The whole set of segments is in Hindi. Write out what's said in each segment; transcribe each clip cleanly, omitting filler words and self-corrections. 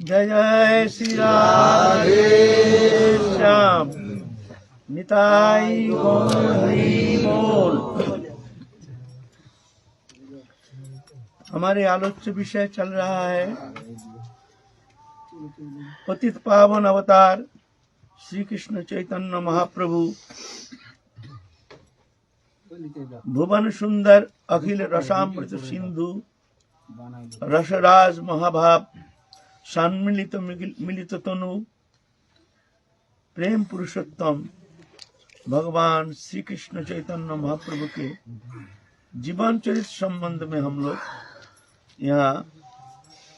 जय जय श्री राधे श्याम। निताई गौर हरि बोल। हमारे आलोच्य विषय चल रहा है पतित पावन अवतार श्री कृष्ण चैतन्य महाप्रभु, भुवन सुंदर अखिल रसामृत सिंधु, रसराज महाभाव सम्मिलित मिलित तनु, प्रेम पुरुषोत्तम भगवान श्री कृष्ण चैतन्य महाप्रभु के जीवन चरित्र संबंध में हम लोग यहाँ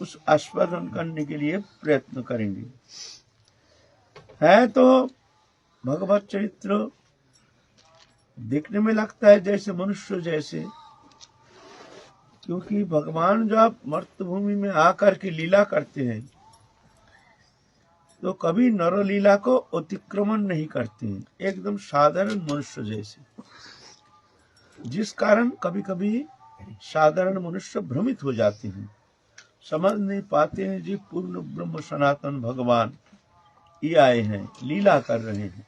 उस आस्वादन करने के लिए प्रयत्न करेंगे। है तो भगवत चरित्र देखने में लगता है जैसे मनुष्य जैसे, क्योंकि भगवान जब मर्त्यभूमि में आकर के लीला करते हैं तो कभी नरलीला को अतिक्रमण नहीं करते हैं, एकदम साधारण मनुष्य जैसे, जिस कारण कभी कभी साधारण मनुष्य भ्रमित हो जाते हैं, समझ नहीं पाते हैं जी पूर्ण ब्रह्म सनातन भगवान ये आए हैं, लीला कर रहे हैं।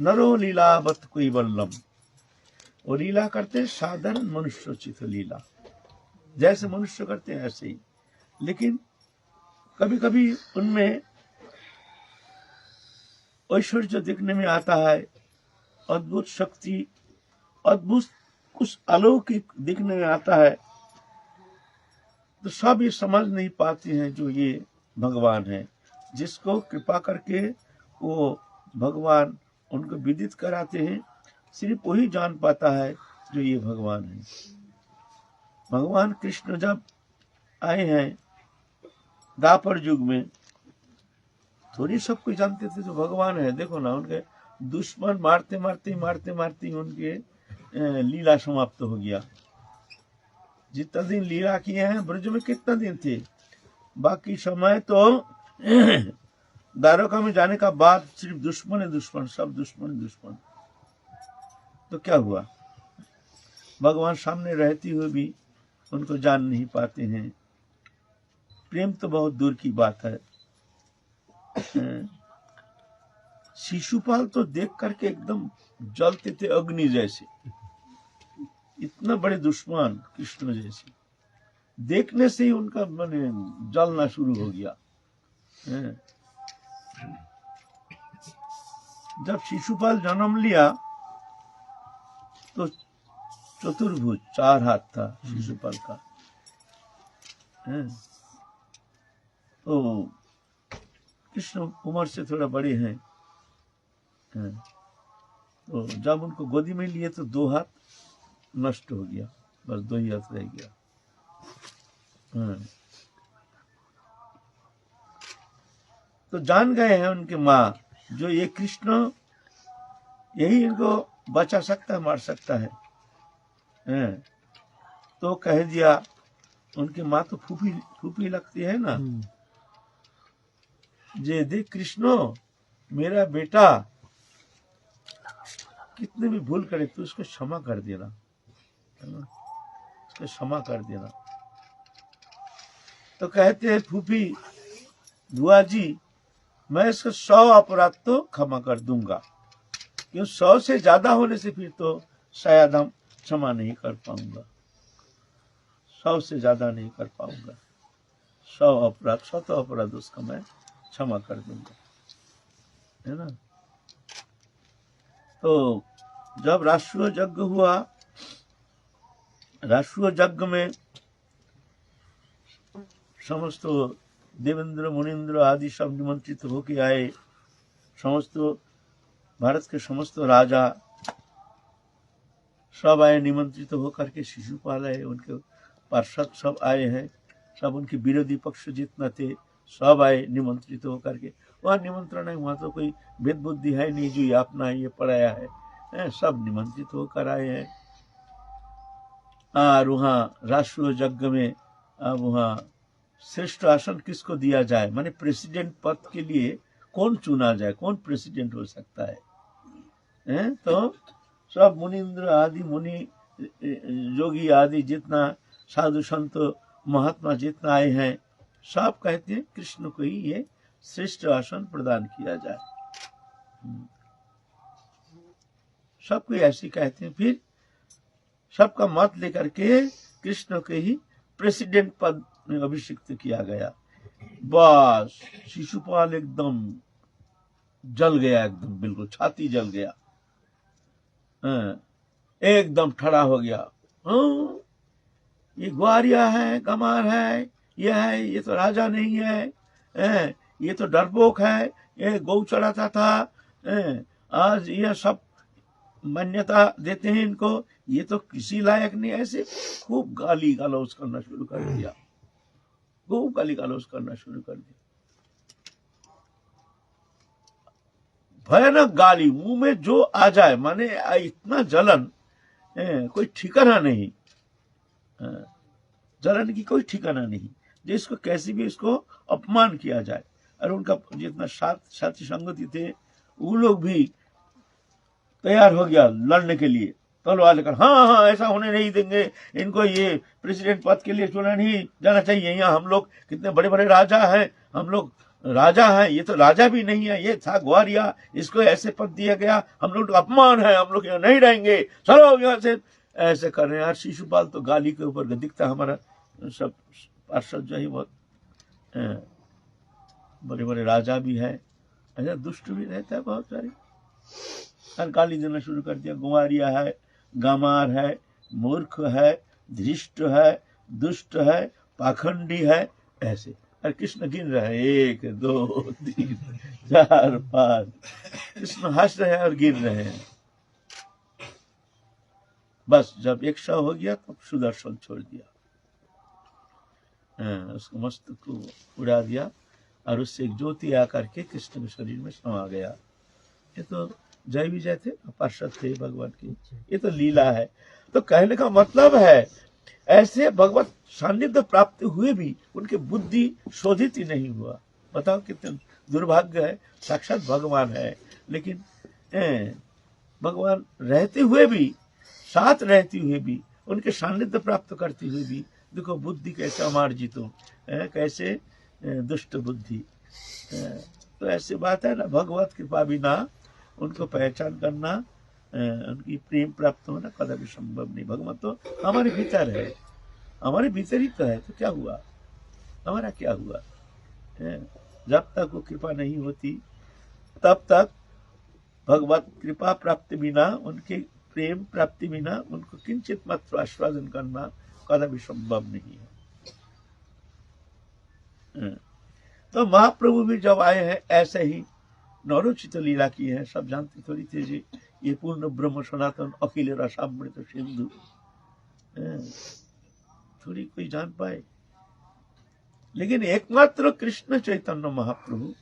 नरो लीलावत कोई बल्लम, वो लीला करते हैं साधारण मनुष्योचित लीला, जैसे मनुष्य करते हैं ऐसे ही, लेकिन कभी कभी उनमें ऐश्वर्य देखने में आता है, अद्भुत शक्ति, अद्भुत कुछ अलौकिक दिखने में आता है, तो सब ये समझ नहीं पाते हैं जो ये भगवान है, जिसको कृपा करके वो भगवान उनको विदित कराते हैं, सिर्फ वही जान पाता है जो ये भगवान है। भगवान कृष्ण जब आए हैं द्वापर युग में, थोड़ी सब कोई जानते थे जो भगवान है। देखो ना, उनके दुश्मन मारते मारते उनके लीला समाप्त हो गया। जितना दिन लीला किए हैं ब्रज में, कितना दिन थे, बाकी समय तो द्वारका में जाने का बाद सिर्फ दुश्मन है दुश्मन, सब दुश्मन। तो क्या हुआ, भगवान सामने रहते हुए भी उनको जान नहीं पाते हैं। प्रेम तो बहुत दूर की बात है। शिशुपाल तो देख करके एकदम जलते थे अग्नि जैसे, इतना बड़े दुश्मन कृष्ण जैसे, देखने से ही उनका माने जलना शुरू हो गया। जब शिशुपाल जन्म लिया तो चतुर्भुज 4 हाथ था शिशुपाल का। तो कृष्ण उम्र से थोड़ा बड़े हैं, तो जब उनको गोदी में लिए तो 2 हाथ नष्ट हो गया, बस 2 ही हाथ रह गया। तो जान गए हैं उनके माँ जो ये कृष्ण यही इनको बचा सकता है, मार सकता है। तो कह दिया, उनकी माँ तो फूफी लगती है ना, जे देख कृष्णो मेरा बेटा कितने भी भूल करे तो उसको क्षमा कर देना, है ना, उसको क्षमा कर देना। तो कहते हैं फूफी बुआ जी, मैं इसको 100 अपराध तो क्षमा कर दूंगा, क्यों 100 से ज्यादा होने से फिर तो शायद हम क्षमा नहीं कर पाऊंगा, 100 से ज्यादा नहीं कर पाऊंगा। 100 अपराध 100 अपराध उसका मैं क्षमा कर दूंगा, है ना। तो जब राष्ट्रीय यज्ञ हुआ, राष्ट्रीय यज्ञ में समस्त देवेंद्र मुनीन्द्र आदि सब निमंत्रित होके आए, समस्त भारत के समस्त राजा सब आए निमंत्रित होकर के। शिशुपाल आए, उनके पार्षद सब आए हैं, सब उनके विरोधी पक्ष जितना थे सब आए निमंत्रित होकर के। वहाँ निमंत्रण है, वहाँ तो कोई भेद बुद्धि है नहीं जो ये अपना ये पढ़ाया है, सब निमंत्रित होकर आए हैं। और वहाँ राष्ट्रीय यज्ञ में अब वहाँ श्रेष्ठ आसन किसको दिया जाए, माने प्रेसिडेंट पद के लिए कौन चुना जाए, कौन प्रेसिडेंट हो सकता है। तो सब मुनीन्द्र आदि मुनि योगी आदि जितना साधु संत महात्मा जितना आए हैं, सब कहते हैं कृष्ण को ही ये श्रेष्ठ आसन प्रदान किया जाए। सब कोई ऐसी कहते हैं। फिर सबका मत लेकर के कृष्ण के ही प्रेसिडेंट पद में अभिषिक्त किया गया। बस शिशुपाल एकदम जल गया, एकदम बिल्कुल छाती जल गया, एकदम ठड़ा हो गया। ये ग्वारिया है, गमार है, ये तो राजा नहीं है, ये तो डरपोक है, ये गौ चढ़ाता था, आज ये सब मान्यता देते हैं इनको, ये तो किसी लायक नहीं। ऐसे खूब गाली गलौज करना शुरू कर दिया, खूब गाली गलौज करना शुरू कर दिया। भयानक गाली, मुंह में जो आ जाए, माने इतना जलन, कोई ठिकाना नहीं, जलन की कोई ठिकाना नहीं। जिसको कैसे भी इसको अपमान किया जाए। और उनका जितना साथी संगति थे वो लोग भी तैयार हो गया लड़ने के लिए, तलवार लेकर। हाँ, ऐसा होने नहीं देंगे, इनको ये प्रेसिडेंट पद के लिए चुना नहीं जाना चाहिए। यहाँ हम लोग कितने बड़े बड़े राजा हैं, हम लोग राजा हैं, ये तो राजा भी नहीं है, ये था ग्वारिया, इसको ऐसे पद दिया गया, हम लोग तो अपमान है, हम लोग यहाँ नहीं रहेंगे, चलो यहाँ से। ऐसे कर रहे हैं यार। शिशुपाल तो गाली के ऊपर दिखता, हमारा सब पार्षद जो है बहुत बड़े बड़े राजा भी है, ऐसा दुष्ट भी रहता है बहुत सारे। और गाली देना शुरू कर दिया, गुआरिया है, गमार है, मूर्ख है, धृष्ट है, दुष्ट है, पाखंडी है, ऐसे। और कृष्ण गिन रहे हैं 1 2 3 4 5। कृष्ण हंस रहे हैं और गिन रहे हैं। बस जब 100 हो गया तब सुदर्शन छोड़ दिया, उसको मस्तक को उड़ा दिया और उससे एक ज्योति आकर के कृष्ण के शरीर में समा गया। ये तो जय विजय थे, पार्षद थे भगवान की, ये तो लीला है। तो कहने का मतलब है ऐसे भगवत सान्निध्य प्राप्त हुए भी उनके बुद्धि शोधित ही नहीं हुआ। बताओ कितने दुर्भाग्य है, साक्षात भगवान है, लेकिन भगवान रहते हुए भी, साथ रहते हुए भी, उनके सान्निध्य प्राप्त करते हुए भी देखो बुद्धि कैसे अमार्जित हो, कैसे दुष्ट बुद्धि। तो ऐसी बात है ना, भगवत कृपा बिना उनको पहचान करना, उनकी प्रेम प्राप्त होना कदापि संभव नहीं। भगवान तो हमारे भीतर है, हमारे भीतर ही तो है, तो क्या हुआ, हमारा क्या हुआ। जब तक वो कृपा नहीं होती तब तक भगवत कृपा प्राप्ति बिना, उनके प्रेम प्राप्ति बिना उनको किंचित मात्र आस्वादन करना कदापि संभव नहीं है। तो महाप्रभु भी जब आए हैं ऐसे ही नवरोचित लीला की है। सब जानते थोड़ी थे जी, ये पूर्ण ब्रह्म सनातन अखिल रसामृत सिंधु, थोड़ी कोई जान पाए। लेकिन एकमात्र कृष्ण चैतन्य महाप्रभु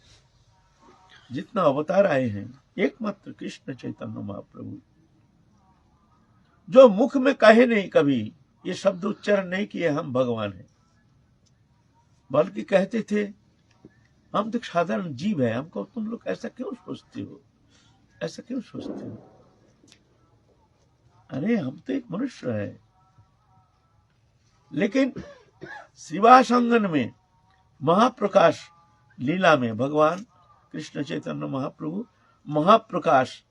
जितना अवतार आए हैं, एकमात्र कृष्ण चैतन्य महाप्रभु जो मुख में कहे नहीं, कभी ये शब्द उच्चारण नहीं किए हम भगवान हैं, बल्कि कहते थे हम तो साधारण जीव है, हमको तुम लोग ऐसा क्यों सोचते हो, ऐसा क्यों सोचते हो, अरे हम तो एक मनुष्य है। लेकिन शिवासंगन में महाप्रकाश लीला में भगवान कृष्ण चैतन्य महाप्रभु महाप्रकाश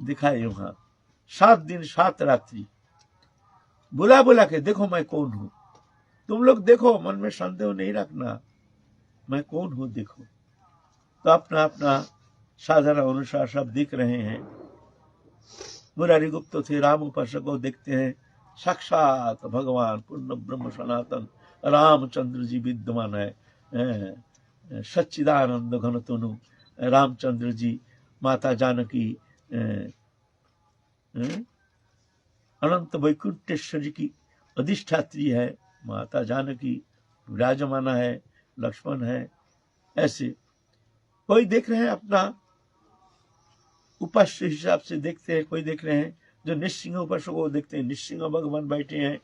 दिखाए। वहां 7 दिन 7 रात्रि बुला बुला के, देखो मैं कौन हूं, तुम लोग देखो, मन में संदेह नहीं रखना, मैं कौन हूं देखो। तो अपना अपना साधना अनुसार सब दिख रहे हैं। मुरारी गुप्त थे, राम उपासक को देखते हैं, साक्षात भगवान पूर्ण ब्रह्म सनातन रामचंद्र जी विद्यमान है, सच्चिदानंद घन तनु रामचंद्र जी, माता जानकी अनंत वैकुंठेश्वरी की अधिष्ठात्री है, माता जानकी विराजमाना है, लक्ष्मण है। ऐसे कोई देख रहे हैं अपना उपास्य हिसाब से देखते हैं, कोई देख रहे हैं जो निश्चिंग उपासक को देखते हैं, निश्चिंग भगवान बैठे हैं,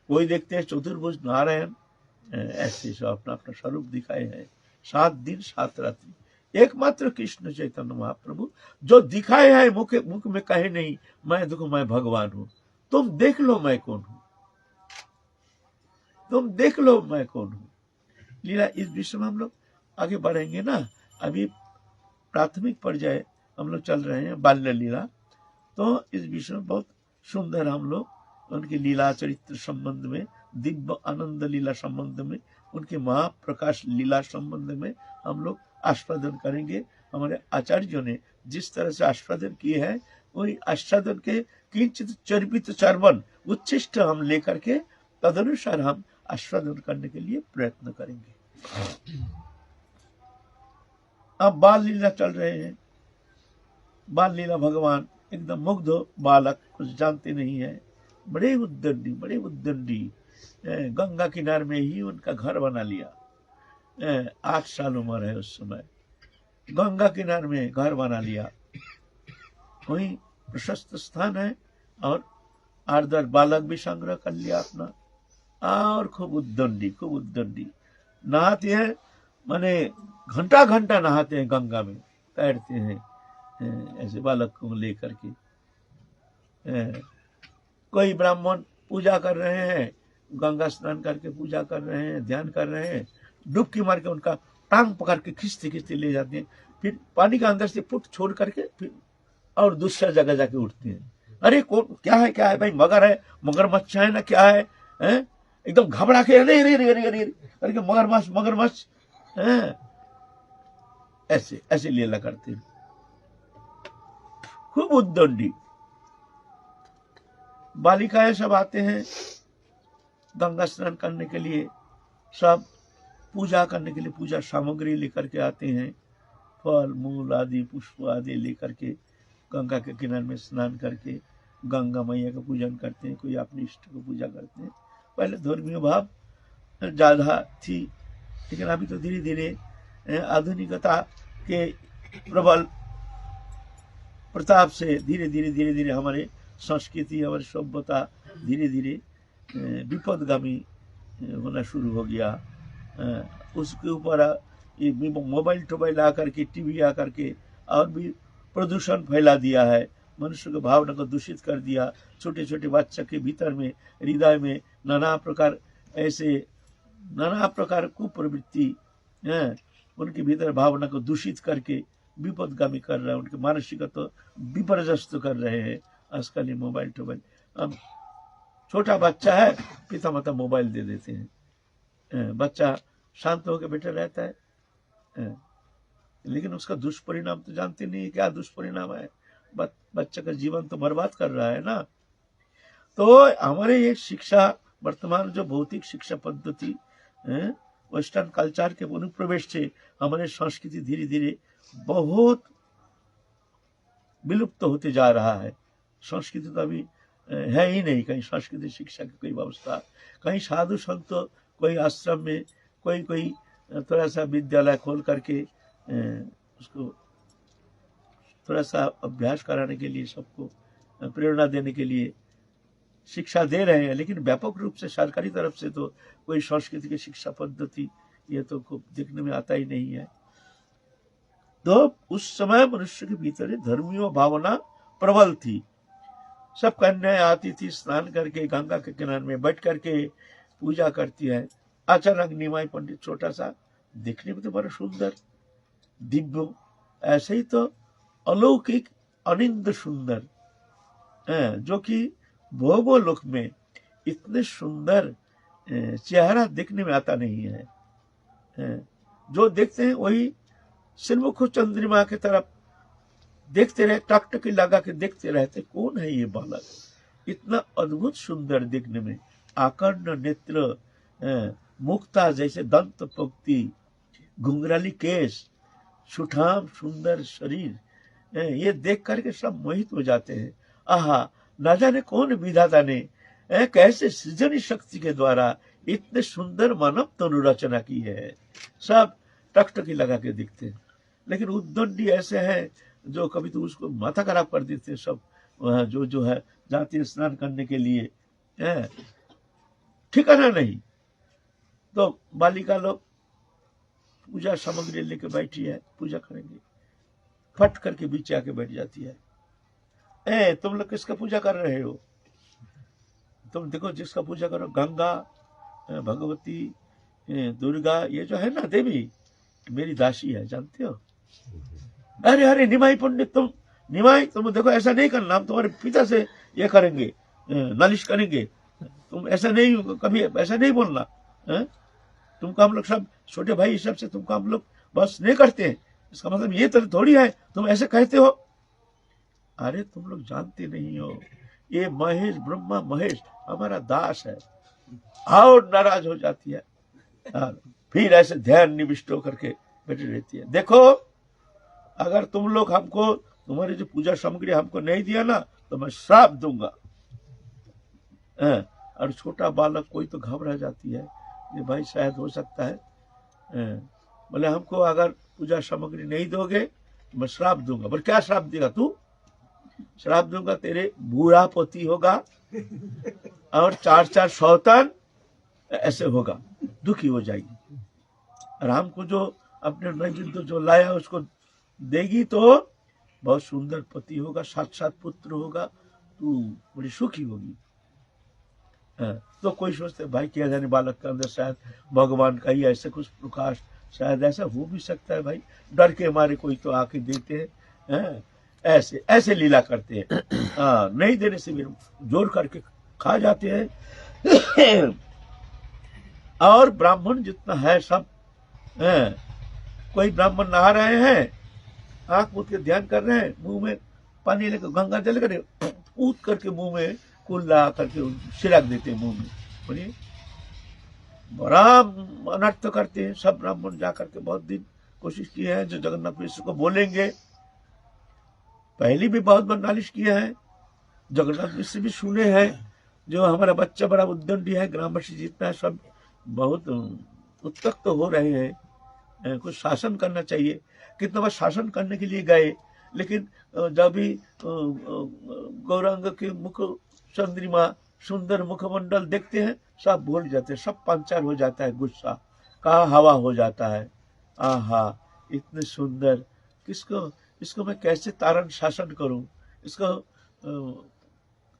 कोई देखते हैं चतुर्भुज नारायण, ऐसे सब अपना अपना स्वरूप दिखाए हैं। 7 दिन 7 रात्रि एकमात्र कृष्ण चैतन्य महाप्रभु जो दिखाए हैं, मुख में कहे नहीं मैं देखो मैं भगवान हूं, तुम देख लो मैं कौन हूं, तुम देख लो मैं कौन हूं। लीला इस विषय में हम लोग आगे बढ़ेंगे ना। अभी प्राथमिक पर्याय हम लोग चल रहे हैं बाल्य लीला, तो इस विषय में बहुत सुंदर हम लोग उनकी लीला चरित्र संबंध में, दिव्य आनंद लीला संबंध में, उनके महाप्रकाश लीला संबंध में हम लोग आस्वादन करेंगे। हमारे आचार्यों ने जिस तरह से आस्वादन किए हैं, वही आस्वादन के किंचित चर्बित चर्वन उच्छिष्ट हम लेकर के तदनुसार हम आस्वादन करने के लिए प्रयत्न करेंगे। अब बाल लीला चल रहे हैं। बाल लीला भगवान एकदम मुग्ध बालक, कुछ जानते नहीं है, बड़े उद्दंडी गंगा किनारे में ही उनका घर बना लिया। 8 साल उम्र है उस समय, गंगा किनारे में घर बना लिया। वही प्रशस्त स्थान है और 8-10 बालक भी संग्रह कर लिया अपना, और खूब उद्दंडी नहाते हैं, माने घंटा घंटा नहाते हैं गंगा में, तैरते हैं ऐसे बालक को लेकर के। कोई ब्राह्मण पूजा कर रहे हैं, गंगा स्नान करके पूजा कर रहे हैं, ध्यान कर रहे हैं, डुबकी मार के उनका टांग पकड़ के खींचते ले जाते हैं, फिर पानी के अंदर से फुट छोड़ करके फिर और दूसरा जगह जाके उठते हैं। अरे कौन क्या है भाई, मगर है, मगरमच्छ है ना क्या है, एकदम घबरा के अरे करके मगरमच्छ ऐसे लीला करते हैं, खूब उद्दंडी। बालिकाएं सब आते हैं गंगा स्नान करने के लिए, सब पूजा करने के लिए पूजा सामग्री लेकर के आते हैं, फल मूल आदि पुष्प आदि लेकर के गंगा के किनारे में स्नान करके गंगा मैया का पूजन करते हैं, कोई अपने इष्ट को पूजा करते हैं। पहले धर्मीय भाव ज्यादा थी, लेकिन अभी तो धीरे धीरे आधुनिकता के प्रबल प्रताप से धीरे धीरे हमारे संस्कृति, हमारी सभ्यता धीरे धीरे विपदगामी होना शुरू हो गया। उसके ऊपर ये मोबाइल टोबाइल आकर के, टीवी आकर के और भी प्रदूषण फैला दिया है, मनुष्य के भावना को दूषित कर दिया। छोटे छोटे बच्चा के भीतर में, हृदय में नाना प्रकार कुप्रवृत्ति उनके भीतर भावना को दूषित करके विपदगामी कर रहे हैं, उनके मानसिकता तो विपर्यस्त कर रहे हैं आजकल ये मोबाइल टोबाइल। अब छोटा बच्चा है, पिता माता मोबाइल दे देते हैं, बच्चा शांत होकर बैठा रहता है, लेकिन उसका दुष्परिणाम तो जानते नहीं क्या दुष्परिणाम है, बच्चे का जीवन तो बर्बाद कर रहा है ना। तो हमारे ये शिक्षा, वर्तमान जो भौतिक शिक्षा पद्धति वेस्टर्न कल्चर के अनुप्रवेश से हमारे संस्कृति धीरे धीरे बहुत विलुप्त होते जा रहा है। संस्कृति तो अभी है ही नहीं, कहीं संस्कृति शिक्षा की कोई व्यवस्था, कहीं साधु संत कोई आश्रम में कोई थोड़ा सा विद्यालय खोल करके उसको थोड़ा सा अभ्यास कराने के लिए, सबको प्रेरणा देने के लिए शिक्षा दे रहे हैं, लेकिन व्यापक रूप से सरकारी तरफ से तो कोई संस्कृति की शिक्षा पद्धति ये तो देखने में आता ही नहीं है। तो उस समय मनुष्य के भीतर धर्मीय भावना प्रबल थी। सब कन्याएं आती थी, स्नान करके गंगा के किनारे में बैठ करके पूजा करती है। अचानक निमाई पंडित छोटा सा, देखने में तो बड़ा सुंदर दिव्य, ऐसे ही तो अलौकिक अनिंद सुंदर, जो कि भोगोलोक में इतने सुंदर चेहरा देखने में आता नहीं है। जो देखते हैं वही सिरमुख चंद्रमा की तरफ देखते रहे, टकटकी लगा के देखते रहते, कौन है ये बालक, इतना अद्भुत सुंदर देखने में, आकर्ण नेत्र, मुक्ता जैसे दंत पंक्ति, घुंघराली केश, सुठाम सुंदर शरीर, ये देख करके सब मोहित हो जाते हैं। आहा, न जाने कौन विधाता ने कैसे सृजनी शक्ति के द्वारा इतने सुंदर मानव तनु रचना की है। सब टकटकी लगा के दिखते हैं, लेकिन उद्दंडी ऐसे हैं जो कभी तो उसको माथा खराब कर देते हैं। सब जो है जाते हैं स्नान करने के लिए, ठिकाना नहीं। तो बालिका लोग पूजा सामग्री लेके बैठी है, पूजा करेंगे, फट करके बीच आके बैठ जाती है। तुम लोग किसका पूजा कर रहे हो? तुम देखो जिसका पूजा करो, गंगा, भगवती, दुर्गा ये जो है ना देवी मेरी दासी है, जानते हो। अरे अरे निमाई पंडित, तुम निमाई तुम देखो ऐसा नहीं करना, हम तुम्हारे पिता से ये करेंगे, नालिश करेंगे, तुम ऐसा नहीं, कभी ऐसा नहीं बोलना है? तुमको हम लोग सब छोटे भाई हिसाब से तुमको हम लोग बस नहीं करते हैं, इसका मतलब ये तो थोड़ी है तुम ऐसे कहते हो। अरे तुम लोग जानते नहीं हो, ये महेश ब्रह्मा महेश हमारा दास है। और नाराज हो जाती है, फिर ऐसे ध्यान निविष्ट होकर के बैठी रहती है। देखो अगर तुम लोग हमको तुम्हारी जो पूजा सामग्री हमको नहीं दिया ना तो मैं श्राप दूंगा। और छोटा बालक कोई तो घबरा जाती है, ये भाई शायद हो सकता है, बोले हमको अगर पूजा सामग्री नहीं दोगे तो मैं श्राप दूंगा। बोले क्या श्राप देगा तू? श्राप दूंगा तेरे बूढ़ा पोती होगा और 4-4 सौतन ऐसे होगा, दुखी हो जाएगी। और हमको जो अपने नैवेद्य जो लाया उसको देगी तो बहुत सुंदर पति होगा, 7-7 पुत्र होगा, तू बड़ी सुखी होगी। तो कोई सोचते भाई क्या जाने बालक के अंदर शायद भगवान का ही ऐसे कुछ प्रकाश, शायद ऐसा हो भी सकता है भाई, डर के हमारे कोई तो आके देते हैं, ऐसे ऐसे लीला करते हैं। नहीं देने से भी जोर करके खा जाते हैं। और ब्राह्मण जितना है सब, कोई ब्राह्मण नहा रहे हैं, आंख मूंद के ध्यान कर रहे हैं, मुंह में पानी लेकर गंगा जल कर कूद करके मुंह में कुल्ला करके छिड़क देते हैं मुंह में। बोलिए बड़ा अनर्थ करते हैं सब ब्राह्मण। जा करके बहुत दिन कोशिश की है जो जगन्नाथ मिश्र को बोलेंगे, पहले भी बहुत बार नालिश किया है, जगन्नाथ मिश्र भी सुने हैं, जो हमारा बच्चा बड़ा उद्दंडी है, ग्रामवासी जितना है सब बहुत उत्तक्त तो हो रहे हैं, कुछ शासन करना चाहिए। कितना बार शासन करने के लिए गए, लेकिन जब भी गौरांग के मुख चंद्रिमा सुंदर मुखमंडल देखते हैं सब भूल जाते हैं, सब पंचर हो जाता है, गुस्सा का हवा हो जाता है। आहा इतने सुंदर, इसको मैं कैसे तारण शासन करूं, इसको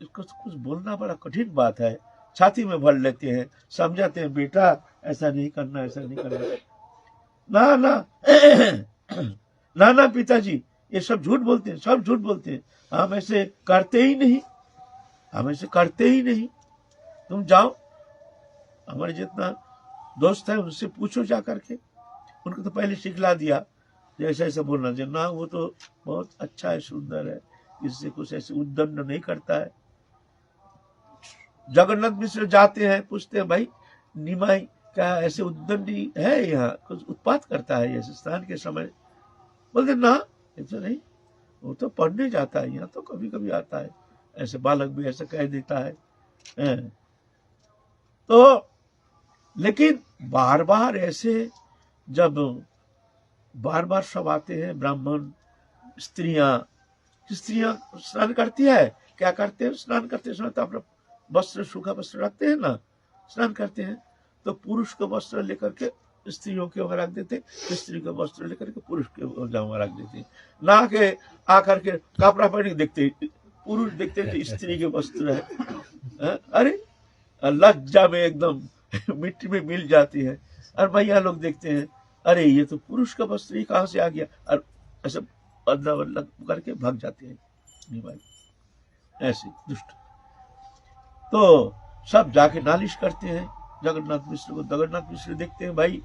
कुछ बोलना बड़ा कठिन बात है। छाती में भर लेते हैं, समझाते हैं बेटा ऐसा नहीं करना, ऐसा नहीं करना। ना ना ना ना पिताजी ये सब झूठ बोलते हैं, सब झूठ बोलते हैं, हम ऐसे करते ही नहीं, हम ऐसे करते ही नहीं। तुम जाओ हमारे जितना दोस्त है उनसे पूछो जा करके, उनको तो पहले सिखला दिया जैसे ऐसे बोलना चाहिए ना, वो तो बहुत अच्छा है, सुंदर है, इससे कुछ ऐसे उद्दंड नहीं करता है। जगन्नाथ मिश्र जाते हैं, पूछते हैं भाई निमाई क्या ऐसे उद्दंडी है, यहाँ कुछ उत्पात करता है ऐसे स्नान के समय? बोलते ना ऐसा नहीं, वो तो पढ़ने जाता है, यहाँ तो कभी कभी आता है, ऐसे बालक भी ऐसे कह देता है। तो लेकिन बार बार ऐसे जब बार बार सब आते हैं ब्राह्मण, स्त्रियां स्नान करती है, क्या करते हैं स्नान करते समय तो अपना वस्त्र सूखा वस्त्र रखते हैं ना, स्नान करते हैं तो पुरुष का वस्त्र लेकर के स्त्रियों के वहां रख देते, स्त्री का वस्त्र लेकर के पुरुष के वहां रख देते, ना के आकर के कपड़ा पहन देखते पुरुष देखते तो स्त्री के वस्त्र है। अरे लज्जा में एकदम मिट्टी में मिल जाती है। और भैया लोग देखते हैं अरे ये तो पुरुष का वस्त्र ही कहां से आ गया, और ऐसे अदला बदला करके भाग जाते हैं। नहीं भाई ऐसे दुष्ट, तो सब जाके नालिश करते हैं जगन्नाथ मिश्र को। जगन्नाथ मिश्र देखते हैं भाई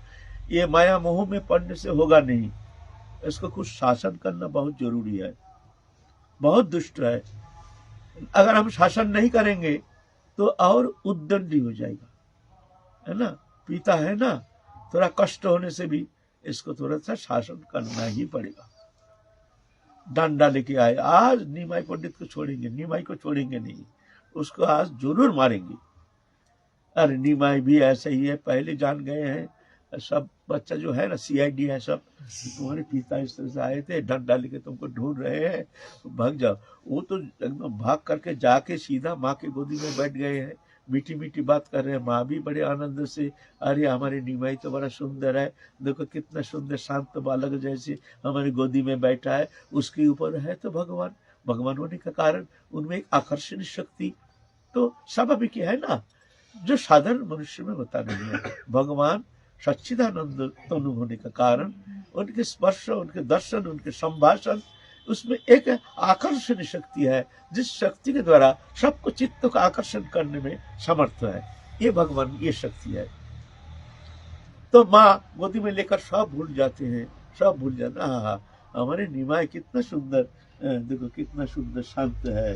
ये माया मोह में पड़ने से होगा नहीं, इसको कुछ शासन करना बहुत जरूरी है, बहुत दुष्ट है। अगर हम शासन नहीं करेंगे तो और उद्दंडी हो जाएगा, है ना, पिता है ना, थोड़ा कष्ट होने से भी इसको थोड़ा सा शासन करना ही पड़ेगा। डंडा लेके आए, आज निमाई पंडित को छोड़ेंगे, निमाई को छोड़ेंगे नहीं, उसको आज जरूर मारेंगे। अरे निमाई भी ऐसे ही है, पहले जान गए हैं सब बच्चा जो है ना सीआईडी है सब, तुम्हारे पिता इस तरह से आए थे, डंडा लेके तुमको ढूंढ रहे हैं, तो भाग जाओ। वो तो एकदम भाग करके जाके सीधा माँ के गोदी में बैठ गए हैं, मीठी मीठी बात कर रहे हैं। माँ भी बड़े आनंद से, अरे हमारे निमाई तो बड़ा सुंदर है, देखो कितना सुंदर शांत बालक जैसे हमारी गोदी में बैठा है, उसके ऊपर है तो भगवान, भगवान होने का कारण उनमें एक आकर्षण शक्ति तो स्वाभाविक है ना, जो साधारण मनुष्य में होता नहीं है। भगवान सच्चिदानंद तनु होने का कारण उनके स्पर्श, उनके दर्शन, उनके संभाषण, उसमें एक आकर्षण शक्ति है जिस शक्ति के द्वारा सबको चित्त को आकर्षण करने में समर्थ है। ये भगवान, ये शक्ति है। तो माँ गोदी में लेकर सब भूल जाते हैं, सब भूल जाते हैं। हाँ, हमारे निमाय कितना सुंदर, देखो कितना सुंदर शांत है।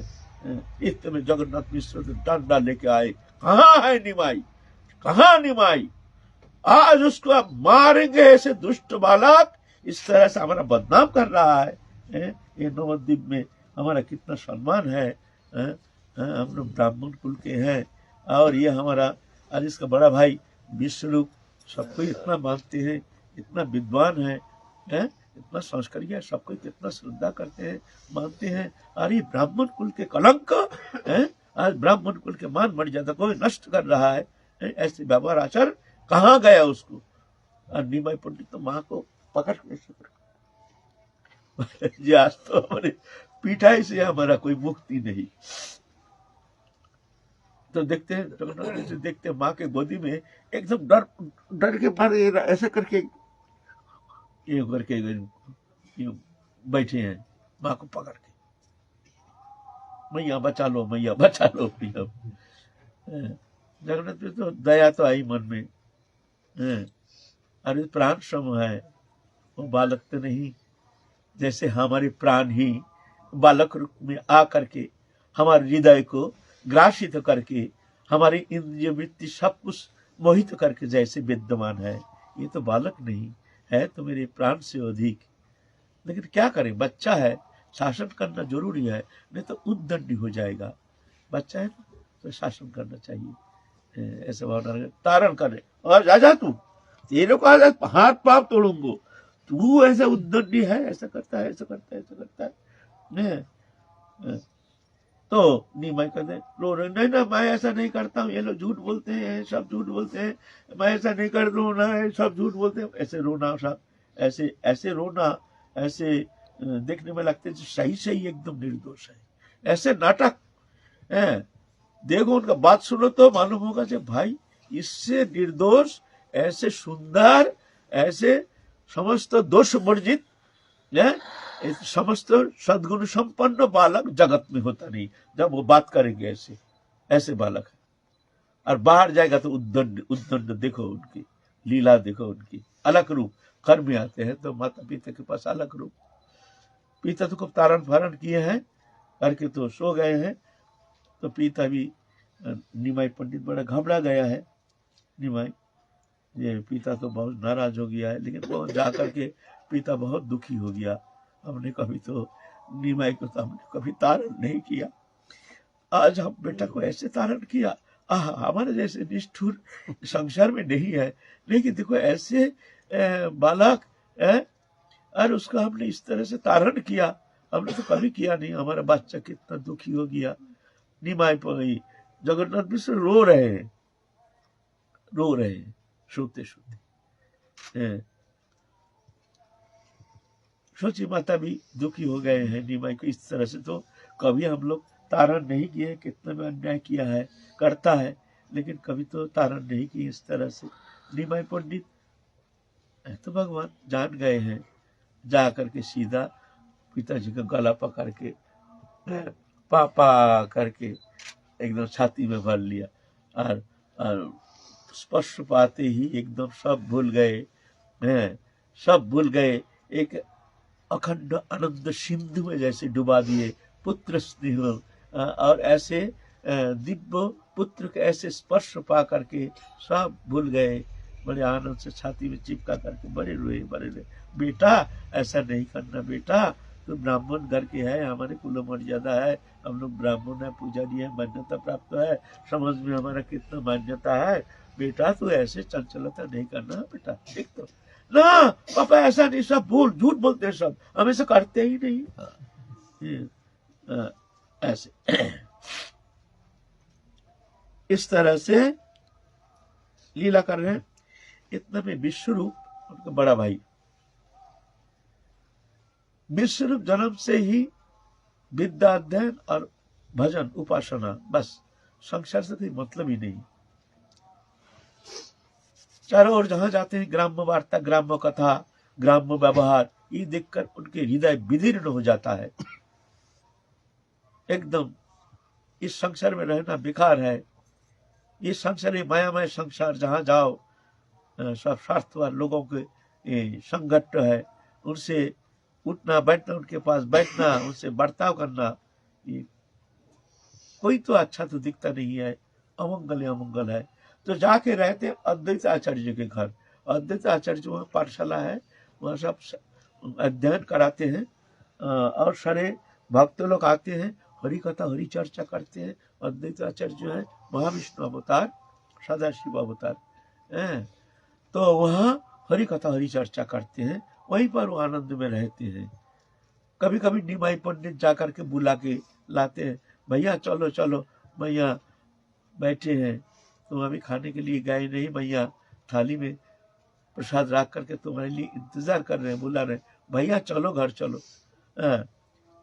इतने में जगन्नाथ मिश्र डंडा लेके आए, कहाँ है निमाई, कहाँ निमाई, आज उसको आप मारेंगे, ऐसे दुष्ट बालक इस तरह से हमारा बदनाम कर रहा है। ये नवद्वीप में हमारा कितना सम्मान है। हम लोग ब्राह्मण कुल के हैं और ये हमारा आज इसका बड़ा भाई विश्वरूप सबको इतना मानते हैं, इतना विद्वान है, इतना संस्कारी है, सबको कितना श्रद्धा करते हैं, मानते हैं। और ये ब्राह्मण कुल के कलंक है, आज ब्राह्मण कुल के मान मर्यादा को नष्ट कर रहा है। ऐसे व्यवहार आचार कहाँ गया उसको। और निमाई पंडित तो माँ को पकड़ जी, आज तो हमारे पिटाई से हमारा कोई मुक्ति नहीं। तो देखते हैं जगन्नाथ जी, देखते हैं माँ के गोदी में एकदम डर डर के मारे ऐसे करके ये करके बैठे हैं, माँ को पकड़ के, मैया बचा लो, मैया बचा लो। जगन्नाथ जी तो दया तो आई मन में, अरे प्राण सम है, वो बालक तो नहीं, जैसे हमारे प्राण ही बालक रूप में आ करके हमारे हृदय को ग्रासित करके हमारी इंद्रिय वृत्ति सब कुछ मोहित करके जैसे विद्यमान है, ये तो बालक नहीं है, तो मेरे प्राण से अधिक। लेकिन क्या करें, बच्चा है, शासन करना जरूरी है, नहीं तो उद्दंडी हो जाएगा। बच्चा है ना, तो शासन करना चाहिए। ऐसे भावना तारण करे, और जा जा तू, तेरे को आज हाथ पाप तोड़ूंगो, तू ऐसा उद्दंडी है, ऐसा करता है, ऐसा करता है, ऐसा करता है। तो निमाई कहते रो रहे, नहीं ना, मैं ऐसा नहीं करता हूँ, ये लोग झूठ बोलते हैं, सब झूठ बोलते हैं, मैं ऐसा नहीं कर रोना है, सब झूठ बोलते हैं। ऐसे रोना, सब ऐसे ऐसे रोना, ऐसे देखने में लगते सही सही एकदम निर्दोष है, ऐसे नाटक है। देखो उनका बात सुनो तो मालूम होगा कि भाई इससे निर्दोष, ऐसे सुंदर, ऐसे समस्त दोष वर्जित, समस्त सद्गुण संपन्न बालक जगत में होता नहीं। जब वो बात करेंगे ऐसे ऐसे बालक है, और बाहर जाएगा तो उद्दंड उद्दंड। देखो उनकी लीला, देखो उनकी अलग रूप। घर में आते हैं तो माता पिता के पास अलग रूप। पिता तो खूब तारण फारण किए हैं करके तो सो गए हैं। तो पिता भी, निमाई पंडित बड़ा घबरा गया है। निमाई ये पिता तो बहुत नाराज हो गया है, लेकिन वो जा करके पिता बहुत दुखी हो गया। हमने कभी तो निमाई को तो हमने कभी तारण नहीं किया, आज हम बेटा को ऐसे तारण किया। हमारे जैसे निष्ठुर संसार में नहीं है, लेकिन देखो ऐसे बालक और उसका हमने इस तरह से तारण किया, हमने तो कभी किया नहीं। हमारा बच्चा कितना दुखी हो गया। निमाई पर जगन्नाथ मिश्र रो रहे हैं, रो रहे हैं सोते सोते। सोची माता भी दुखी हो गए हैं निमाई को इस तरह से। तो कभी हम लोग तारण नहीं किए, कितना भी अन्याय किया है, करता है, लेकिन कभी तो तारण नहीं किए इस तरह से। निमाई पंडित तो भगवान जान गए हैं, जा करके सीधा पिताजी का गला पकड़ के पापा करके एकदम छाती में भर लिया, और स्पर्श पाते ही एकदम सब भूल गए, सब भूल गए। एक अखंड आनंद सिंधु में जैसे डुबा दिए पुत्र स्नेह, और ऐसे दिव्य पुत्र के ऐसे स्पर्श पा करके सब भूल गए। बड़े आनंद से छाती में चिपका करके बड़े रोए, बड़े रोए। बेटा ऐसा नहीं करना, बेटा तो ब्राह्मण घर के है, हमारे कुल मर्यादा है, हम लोग ब्राह्मण है, पूजनीय है, मान्यता प्राप्त है, समाज में हमारा कितना मान्यता है। बेटा तो ऐसे चंचलता नहीं करना बेटा, ठीक तो ना पापा, ऐसा नहीं, सब भूल झूठ बोलते हैं, सब हम ऐसा करते ही नहीं। ऐसे इस तरह से लीला कर रहे हैं। इतना में विश्वरूप उनका बड़ा भाई, विश्वरूप जन्म से ही विद्या अध्ययन और भजन उपासना, बस संसार से कोई मतलब ही नहीं। चारों ओर जहां जाते हैं ग्राम्य वार्ता, ग्राम्य कथा, ग्राम्य व्यवहार, ये देखकर उनके हृदय विदीर्ण हो जाता है। एकदम इस संसार में रहना बेकार है। ये संसार, ये मायामय संसार, जहां जाओ सब स्वार्थवान लोगों के संगठन है, उनसे उठना बैठना, उनके पास बैठना, उनसे बर्ताव करना, ये कोई तो अच्छा तो दिखता नहीं है, अमंगल है, अमंगल है। तो जाके रहते अद्वैत आचार्य के घर। अद्वैत आचार्य वहाँ पाठशाला है, वहाँ सब अध्ययन कराते हैं और सारे भक्त लोग आते हैं, हरि कथा हरि चर्चा करते हैं। अद्वैत आचार्य जो है महाविष्णु अवतार, सदाशिव अवतार हैं, तो वहाँ हरि कथा हरि चर्चा करते हैं, वहीं पर वो आनंद में रहते हैं। कभी कभी निमाई पंडित जाकर के बुला के लाते हैं, भैया चलो चलो, भैया बैठे हैं, तुम अभी खाने के लिए गए नहीं, भैया थाली में प्रसाद रख करके तुम्हारे लिए इंतजार कर रहे हैं, बुला रहे हैं, भैया चलो घर चलो।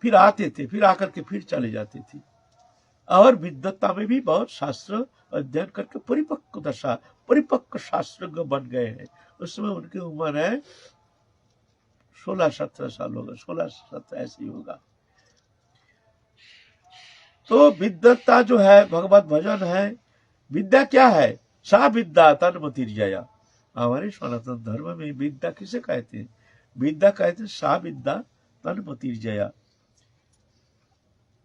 फिर आते थे, फिर आकर के फिर चले जाते थे। और विद्वत्ता में भी बहुत शास्त्र अध्ययन करके परिपक्व शास्त्रज्ञ बन गए हैं। उस समय उनकी उम्र है 16-17 साल होगा, 16-17 ऐसे ही होगा। तो विद्वत्ता जो है, भगवत भजन है। विद्या क्या है? सा विद्या तन्मतिर्जया। हमारे सनातन धर्म में विद्या किसे कहते हैं? विद्या कहते हैं सा विद्या तन्मतिर्जया।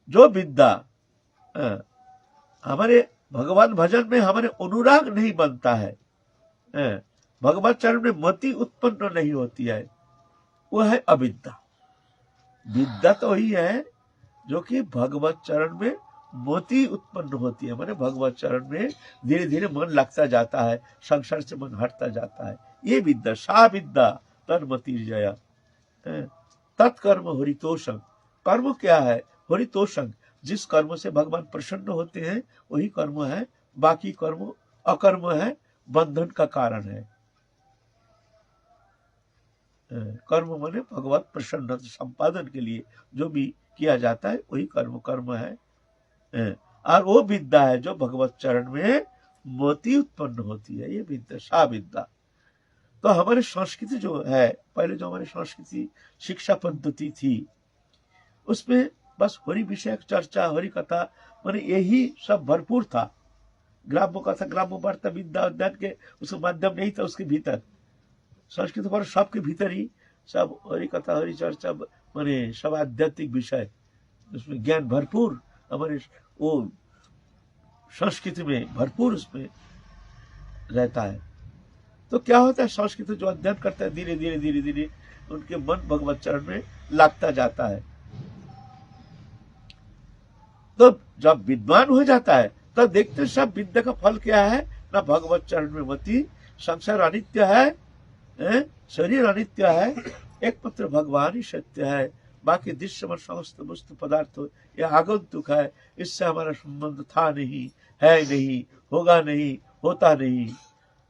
जो विद्या हमारे भगवान भजन में हमारे अनुराग नहीं बनता है, भगवत चरण में मति उत्पन्न नहीं होती है, वो है अविद्या। विद्या तो वही है जो कि भगवत चरण में मोती उत्पन्न होती है, माने भगवत चरण में धीरे धीरे मन लगता जाता है, संसार से मन हटता जाता है। ये विद्या, सा विद्या तन्मतिर्जया। तत्कर्म हरितोषं। कर्म क्या है? हरितोषं। जिस कर्म से भगवान प्रसन्न होते हैं वही कर्म है, बाकी कर्म अकर्म है, बंधन का कारण है। कर्म माने भगवत प्रसन्नता संपादन के लिए जो भी किया जाता है वही कर्म है। और वो विद्या है जो भगवत चरण में मोती उत्पन्न होती है, ये विद्या, सा विद्या। तो हमारी संस्कृति जो है, पहले जो हमारी संस्कृति शिक्षा पद्धति थी, उसमें बस हरि विषयक चर्चा, हरि कथा, माने यही सब भरपूर था। ग्राम्य कथा, ग्राम्य वार्ता, विद्या अध्ययन के उसका माध्यम नहीं था। उसके भीतर संस्कृत पर सबके भीतर ही सब हरि कथा हरि चर्चा, माने सब आध्यात्मिक विषय, उसमें ज्ञान भरपूर हमारे वो संस्कृति में भरपूर उसमें रहता है। तो क्या होता है, संस्कृत जो अध्ययन करता है धीरे धीरे धीरे धीरे उनके मन भगवत चरण में लगता जाता है। तो जब विद्वान हो जाता है तब देखते सब विद्या का फल क्या है, ना भगवत चरण में मति, संसार अनित्य है, शरीर अनित्य है, एकमात्र भगवान ही सत्य है, बाकी दृश्य में समस्त वस्तु पदार्थ यह आगंतुक है, इससे हमारा संबंध था नहीं, है नहीं, होगा नहीं, होता नहीं।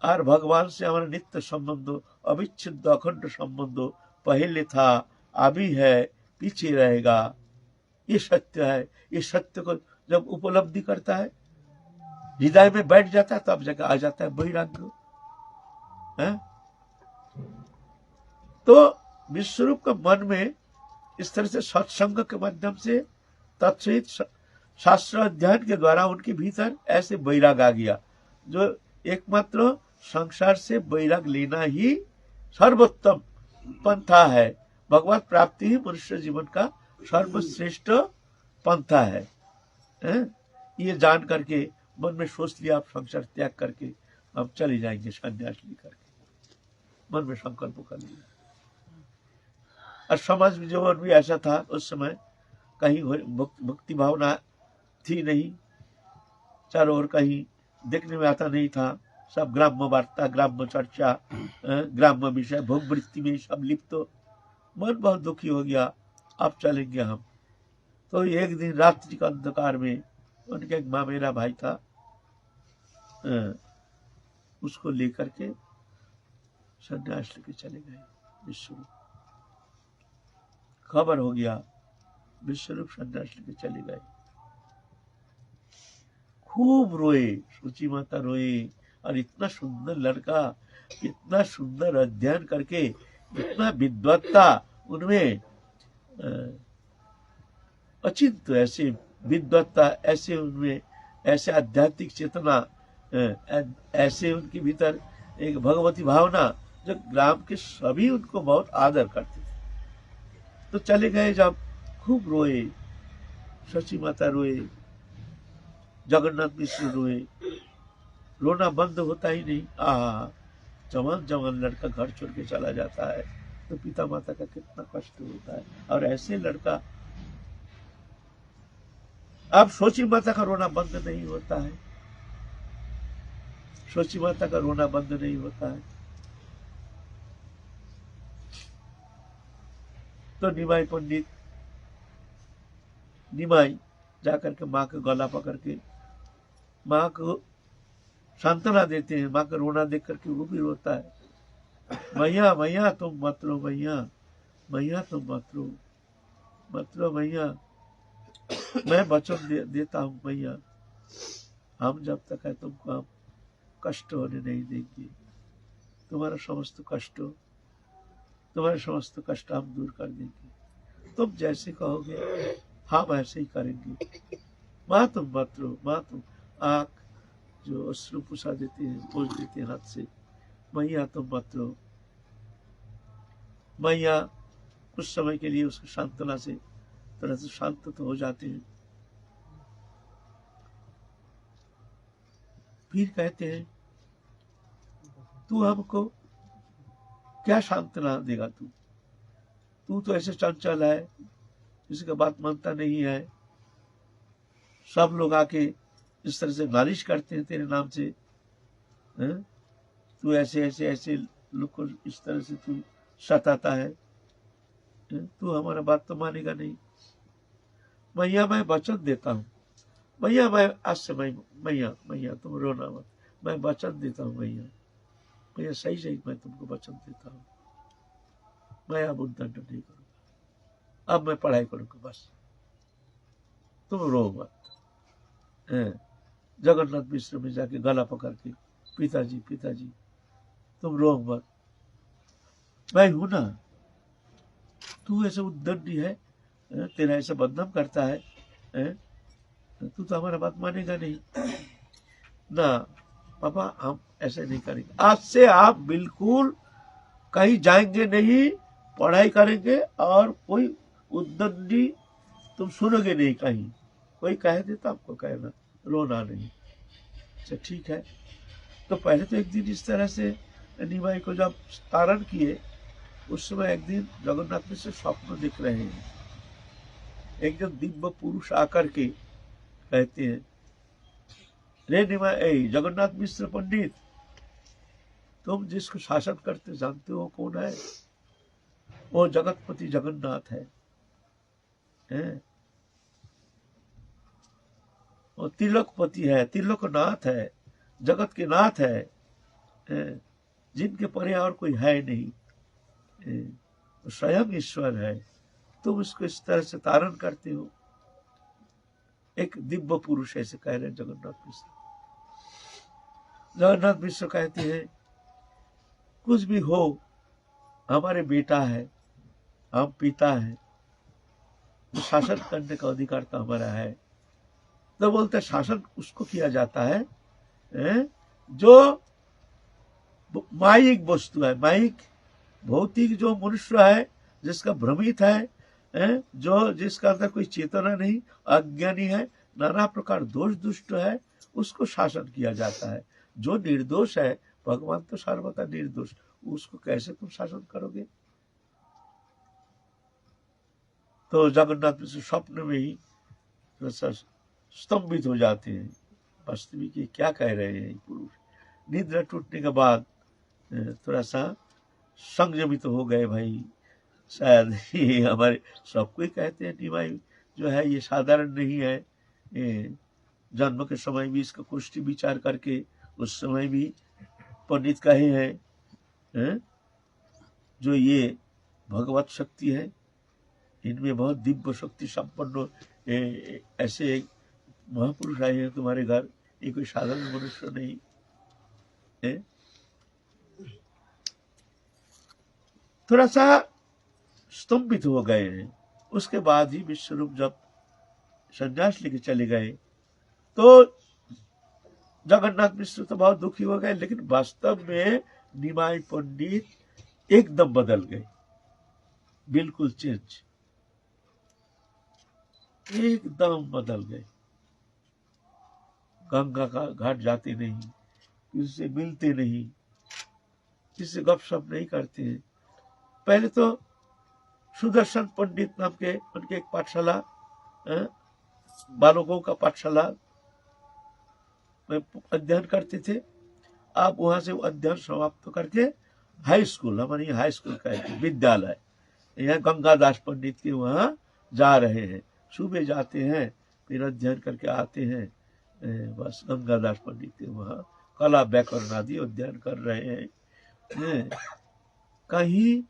और भगवान से हमारा नित्य संबंध, अविच्छिन्न अखंड संबंध पहले था, अभी है, पीछे रहेगा। ये सत्य है। ये सत्य को जब उपलब्धि करता है, हृदय में बैठ जाता है, तब जगह आ जाता है वैराग्य। तो विश्वरूप का मन में इस तरह से सत्संग के माध्यम से, तत्सहित शास्त्र अध्ययन के द्वारा उनके भीतर ऐसे वैराग आ गया, जो एकमात्र संसार से वैराग लेना ही सर्वोत्तम पंथा है। भगवत प्राप्ति ही मनुष्य जीवन का सर्वश्रेष्ठ पंथा है। ये जान करके मन में सोच लिया, आप संसार त्याग करके हम चले जाएंगे संन्यास लेकर के, मन में संकल्प कर लिया। और समाज में जीवन भी ऐसा था उस समय, कहीं भक्ति भावना थी नहीं, चारों ओर कहीं देखने में आता नहीं था, सब ग्राम्य वार्ता, ग्राम्य चर्चा, ग्राम्य विषय, भोगवृत्ति में सब लिप्त। तो मन बहुत दुखी हो गया, अब चलेंगे हम। तो एक दिन रात्रि के अंधकार में उनके एक मामेरा भाई था, उसको लेकर के संन्यास लेके चले गए विश्वरूप। खबर हो गया, विश्वरूप संन्यास लेके चले गए। खूब रोए, सूची माता रोए, और इतना सुंदर लड़का, इतना सुंदर अध्ययन करके, इतना विद्वत्ता उनमें, अचिंत ऐसे विद्वत्ता, ऐसे उनमें ऐसे आध्यात्मिक चेतना, ऐसे उनके भीतर एक भगवती भावना, जो ग्राम के सभी उनको बहुत आदर करते थे। तो चले गए जब, खूब रोए, शची माता रोए, जगन्नाथ मिश्र रोए, रोना बंद होता ही नहीं। जवान जवान लड़का घर छोड़ के चला जाता है तो पिता माता का कितना कष्ट होता है। और ऐसे लड़का, अब सोची माता का रोना बंद नहीं होता है, सोची माता का रोना बंद नहीं होता है। तो निमाई पंडित, निमाई जाकर के माँ के गला पकड़ के माँ को सांत्वना देते हैं। माँ का रोना देख करके वो भी रोता है, मैया मैया तुम मत रो, मैया मैया तुम मत रो मैया, मैं वचन देता हूँ मैया, हम जब तक है तुमको हम कष्ट होने नहीं देंगे। तुम्हारा समस्त कष्ट, तुम्हारे समस्त कष्ट हम दूर कर देंगे। तुम जैसे कहोगे हम ऐसे ही करेंगे। माँ तुम मत रो, माँ तुम, आँख जो अश्रु पुछा देते हैं, पोंछ देते हैं हाथ से, मैया तुम मत रो। मैया कुछ समय के लिए उसकी सांत्वना से थोड़ा सा शांत तो हो जाते हैं। फिर कहते हैं तू हमको क्या सांत्वना देगा, तू तो ऐसे चंचल है, किसी का बात मानता नहीं है, सब लोग आके इस तरह से नालिश करते हैं तेरे नाम से, तू ऐसे ऐसे ऐसे लोग को इस तरह से तू सताता है, तू हमारा बात तो मानेगा नहीं। मैया मैं वचन देता हूँ, मैया मैं आज से मैया मैया तुम रोना मत, मैं वचन देता हूँ मैया, मैया सही सही मैं तुमको वचन देता हूँ, मैं अब उद्दंड नहीं करूंगा, अब मैं पढ़ाई करूंगा, बस तुम रो मत। जगन्नाथ मिश्र में जाके गला पकड़ के, पिताजी पिताजी तुम रो मत, मैं हूं ना, तू ऐसे उद्दंडी है, तेरा ऐसा बदनाम करता है, तू तो हमारा बात मानेगा नहीं ना। पापा हम ऐसे नहीं करेंगे, आज से आप बिल्कुल कहीं जाएंगे नहीं, पढ़ाई करेंगे और कोई उद्दंडी तुम सुनोगे नहीं, कहीं कोई कह देता आपको कहना, रोना नहीं। अच्छा ठीक है। तो पहले तो एक दिन इस तरह से निमाई को जब तारण किए, उस समय एक दिन जगन्नाथ में से स्वप्न दिख रहे हैं, एक जन दिव्य पुरुष आकर के कहते हैं, रे निमाई, जगन्नाथ मिश्र पंडित, तुम जिसको शासन करते जानते हो कौन है? वो जगतपति जगन्नाथ है, वो तिलकपति है, तिलकनाथ है, जगत के नाथ है, जिनके परे और कोई है नहीं, तो स्वयं ईश्वर है। तुम इसको इस तरह से तारण करते हो। एक दिव्य पुरुष ऐसे कह रहे हैं जगन्नाथ मिश्र। जगन्नाथ मिश्र कहते हैं कुछ भी हो, हमारे बेटा है, हम पिता है, तो शासन करने का अधिकार तो हमारा है। तो बोलते शासन उसको किया जाता है जो माइक वस्तु है, माइक भौतिक जो मनुष्य है, जिसका भ्रमित है, जो जिसका अंदर कोई चेतना नहीं, अज्ञानी है, नाना प्रकार दोष दुष्ट है, उसको शासन किया जाता है। जो निर्दोष है, भगवान तो सर्वथा निर्दोष, उसको कैसे तुम शासन करोगे? तो जगन्नाथ मिश्र स्वप्न में ही स्तंभित हो जाते हैं, वास्तविक ये क्या कह रहे हैं पुरुष। निद्रा टूटने के बाद थोड़ा सा संयमित हो गए, भाई शायद ये हमारे सबको ही कहते हैं निमाई जो है ये साधारण नहीं है, जन्म के समय भी इसका कुष्टि विचार करके उस समय भी पंडित कहे हैं, जो ये भगवत शक्ति है, इनमें बहुत दिव्य शक्ति संपन्न ऐसे एक महापुरुष आए हैं तुम्हारे घर, ये कोई साधारण मनुष्य नहीं। थोड़ा सा स्तंभित हो गए हैं। उसके बाद ही विश्वरूप जब संन्यास लेके चले गए तो जगन्नाथ मिश्र तो बहुत दुखी हो गए, लेकिन वास्तव में निमाई पंडित एकदम बदल गए, बिल्कुल चेंज, एकदम बदल गए। गंगा का घाट जाते नहीं, किसी से मिलते नहीं, किसी से गपशप नहीं करते हैं। पहले तो सुदर्शन पंडित नाम के उनके एक पाठशाला, बालकों का पाठशाला में अध्ययन करते थे। आप वहां से अध्ययन समाप्त करके हाई स्कूल, हमारे हाई स्कूल का विद्यालय, यहाँ गंगादास पंडित के वहां जा रहे हैं। सुबह जाते हैं, फिर अध्ययन करके आते हैं। बस गंगादास पंडित के वहां कला व्याकरण आदि अध्ययन कर रहे हैं। कहीं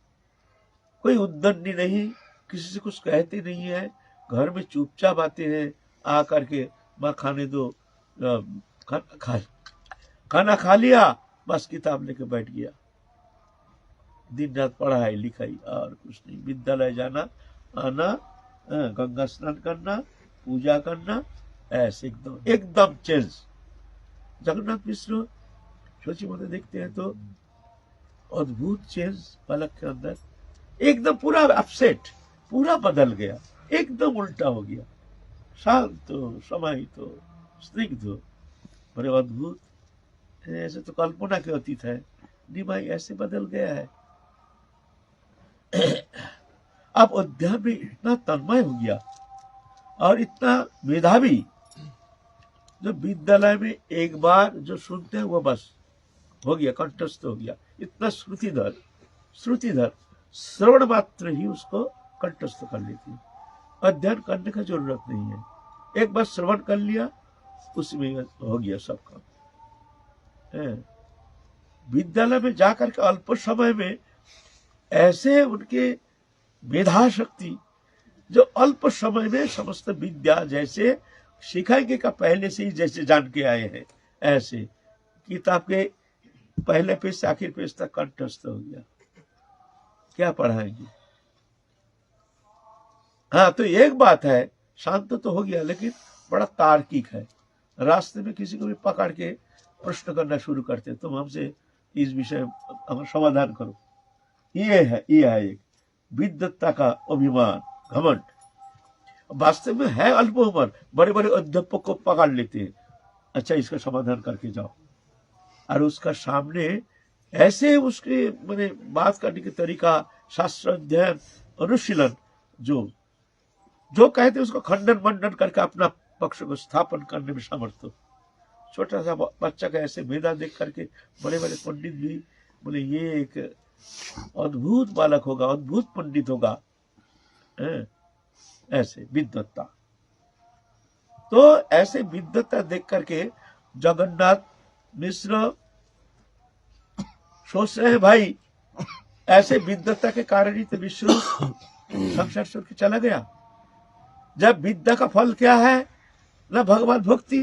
कोई उद्दंडी नहीं, किसी से कुछ कहते नहीं है, घर में चुपचाप आते हैं, आ करके माँ खाने दो, खाना खा लिया, बस किताब लेके बैठ गया। दिन रात पढ़ाई लिखाई और कुछ नहीं। विद्यालय जाना, आना, गंगा स्नान करना, पूजा करना, ऐसे एकदम चेंज। जगन्नाथ मिश्र सोची मत देखते हैं तो अद्भुत चेंज बालक के अंदर, एकदम पूरा अपसेट, पूरा बदल गया, एकदम उल्टा हो गया। शांत हो, समाहित हो, स्निग्ध हो, बड़े अद्भुत। ऐसे तो कल्पना के अतीत है, निमाई ऐसे बदल गया है। अब अध्यात्म में इतना तन्मय हो गया और इतना मेधावी, जो विद्यालय में एक बार जो सुनते हैं वो बस हो गया, कंठस्थ हो गया। इतना श्रुतिधर श्रवण मात्र ही उसको कंठस्थ कर लेती है। अध्ययन करने का जरूरत नहीं है, एक बार श्रवण कर लिया, उसमें हो गया सब काम। विद्यालय में जाकर के अल्प समय में ऐसे उनके मेधा शक्ति, जो अल्प समय में समस्त विद्या जैसे सिखाएंगे का पहले से ही जैसे जान के आए हैं, ऐसे किताब के पहले पेज से आखिर पेज तक कंठस्थ हो गया। क्या पढ़ाएंगे? हाँ, तो एक बात है, शांत तो हो गया, लेकिन बड़ा तार्किक है। रास्ते में किसी को भी पकड़ के प्रश्न करना शुरू करते, तुम हमसे इस विषय में समाधान करो। ये है एक विद्वत्ता का अभिमान, घमंड। वास्तव में है अल्प उम्र, बड़े बड़े अध्यापक को पकड़ लेते हैं, अच्छा इसका समाधान करके जाओ। और उसका सामने ऐसे उसके मैंने बात करने के तरीका, शास्त्र अध्ययन, अनुशीलन, जो कहते उसको खंडन मंडन करके अपना पक्ष को स्थापन करने में समर्थ हो। छोटा सा बच्चा का ऐसे मेधा देख करके बड़े बड़े पंडित भी बोले ये एक अद्भुत बालक होगा, अद्भुत पंडित होगा। ऐसे विद्वत्ता, तो ऐसे विद्वत्ता देख करके जगन्नाथ मिश्र सोच रहे हैं, भाई ऐसे विद्वत्ता के कारण ही तो विश्व संसार छोड़ के चला गया। जब विद्या का फल क्या है? न भगवान भक्ति,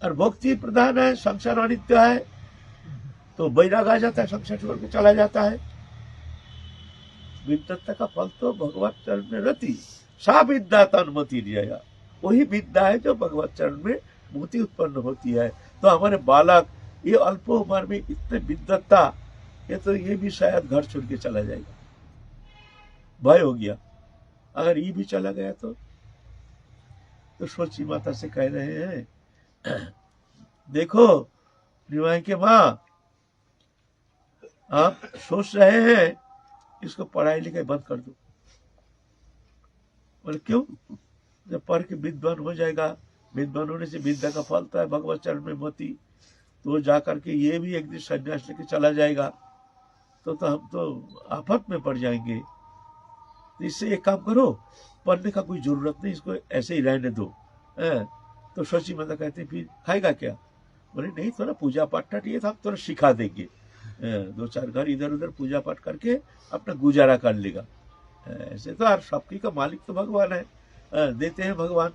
और भक्ति प्रधान है, संसार अनित्य है, तो वैराग आ जाता है, संसार छोड़ के चला जाता है। विद्वत्ता का फल तो भगवत चरण में रति, सा विद्या तन्मति जया, वही विद्या है जो भगवत चरण में मोती उत्पन्न होती है। तो हमारे बालक ये अल्प उम्र में इतने विद्वत्ता, ये तो ये भी शायद घर छोड़ के चला जाएगा, भय हो गया। अगर ये भी चला गया तो सोची माता से कह रहे हैं, देखो निमाई के माँ, आप सोच रहे हैं इसको पढ़ाई लिखाई बंद कर दो। बोले क्यों? जब पढ़ के विद्वान हो जाएगा, विद्वान होने से विद्या का फल तो है भगवत चरण में मोती, तो जाकर के ये भी एक दिन संन्यास लेके चला जाएगा, तो हम तो आफत में पड़ जाएंगे। तो इससे एक काम करो, पढ़ने का कोई जरूरत नहीं, इसको ऐसे ही रहने दो। तो शशि माता कहते फिर खाएगा क्या? बोले नहीं, थोड़ा पूजा पाठ ये था, हम थोड़ा सिखा देंगे, 2-4 घर इधर उधर पूजा पाठ करके अपना गुजारा कर लेगा। ऐसे तो यार सबकी का मालिक तो भगवान है, देते हैं भगवान,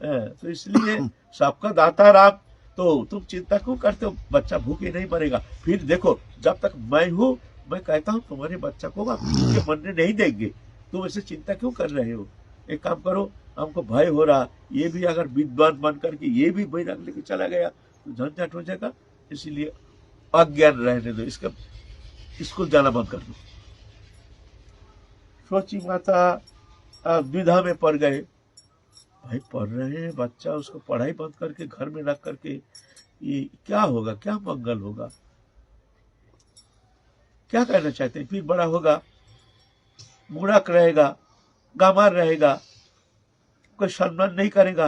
तो इसलिए सबका दाता राम, तो तुम चिंता क्यों करते हो, बच्चा भूखे नहीं मरेगा। फिर देखो, जब तक मैं हूँ, मैं कहता हूँ तुम्हारे बच्चा को आप भूखे मरने नहीं देंगे, तुम ऐसे चिंता क्यों कर रहे हो। एक काम करो, हमको भय हो रहा, ये भी अगर विद्वान बन करके ये भी बैराग लेके चला गया तो झंझट हो जाएगा, इसीलिए अज्ञान रहने दो, इसका स्कूल जाना बंद कर दो। सोची माता द्विधा में पड़ गए, भाई पढ़ रहे हैं बच्चा, उसको पढ़ाई बंद करके घर में रख करके ये क्या होगा, क्या मंगल होगा, क्या कहना चाहते हैं। फिर बड़ा होगा, मूर्ख रहेगा, गामार रहेगा, कोई सम्मान नहीं करेगा,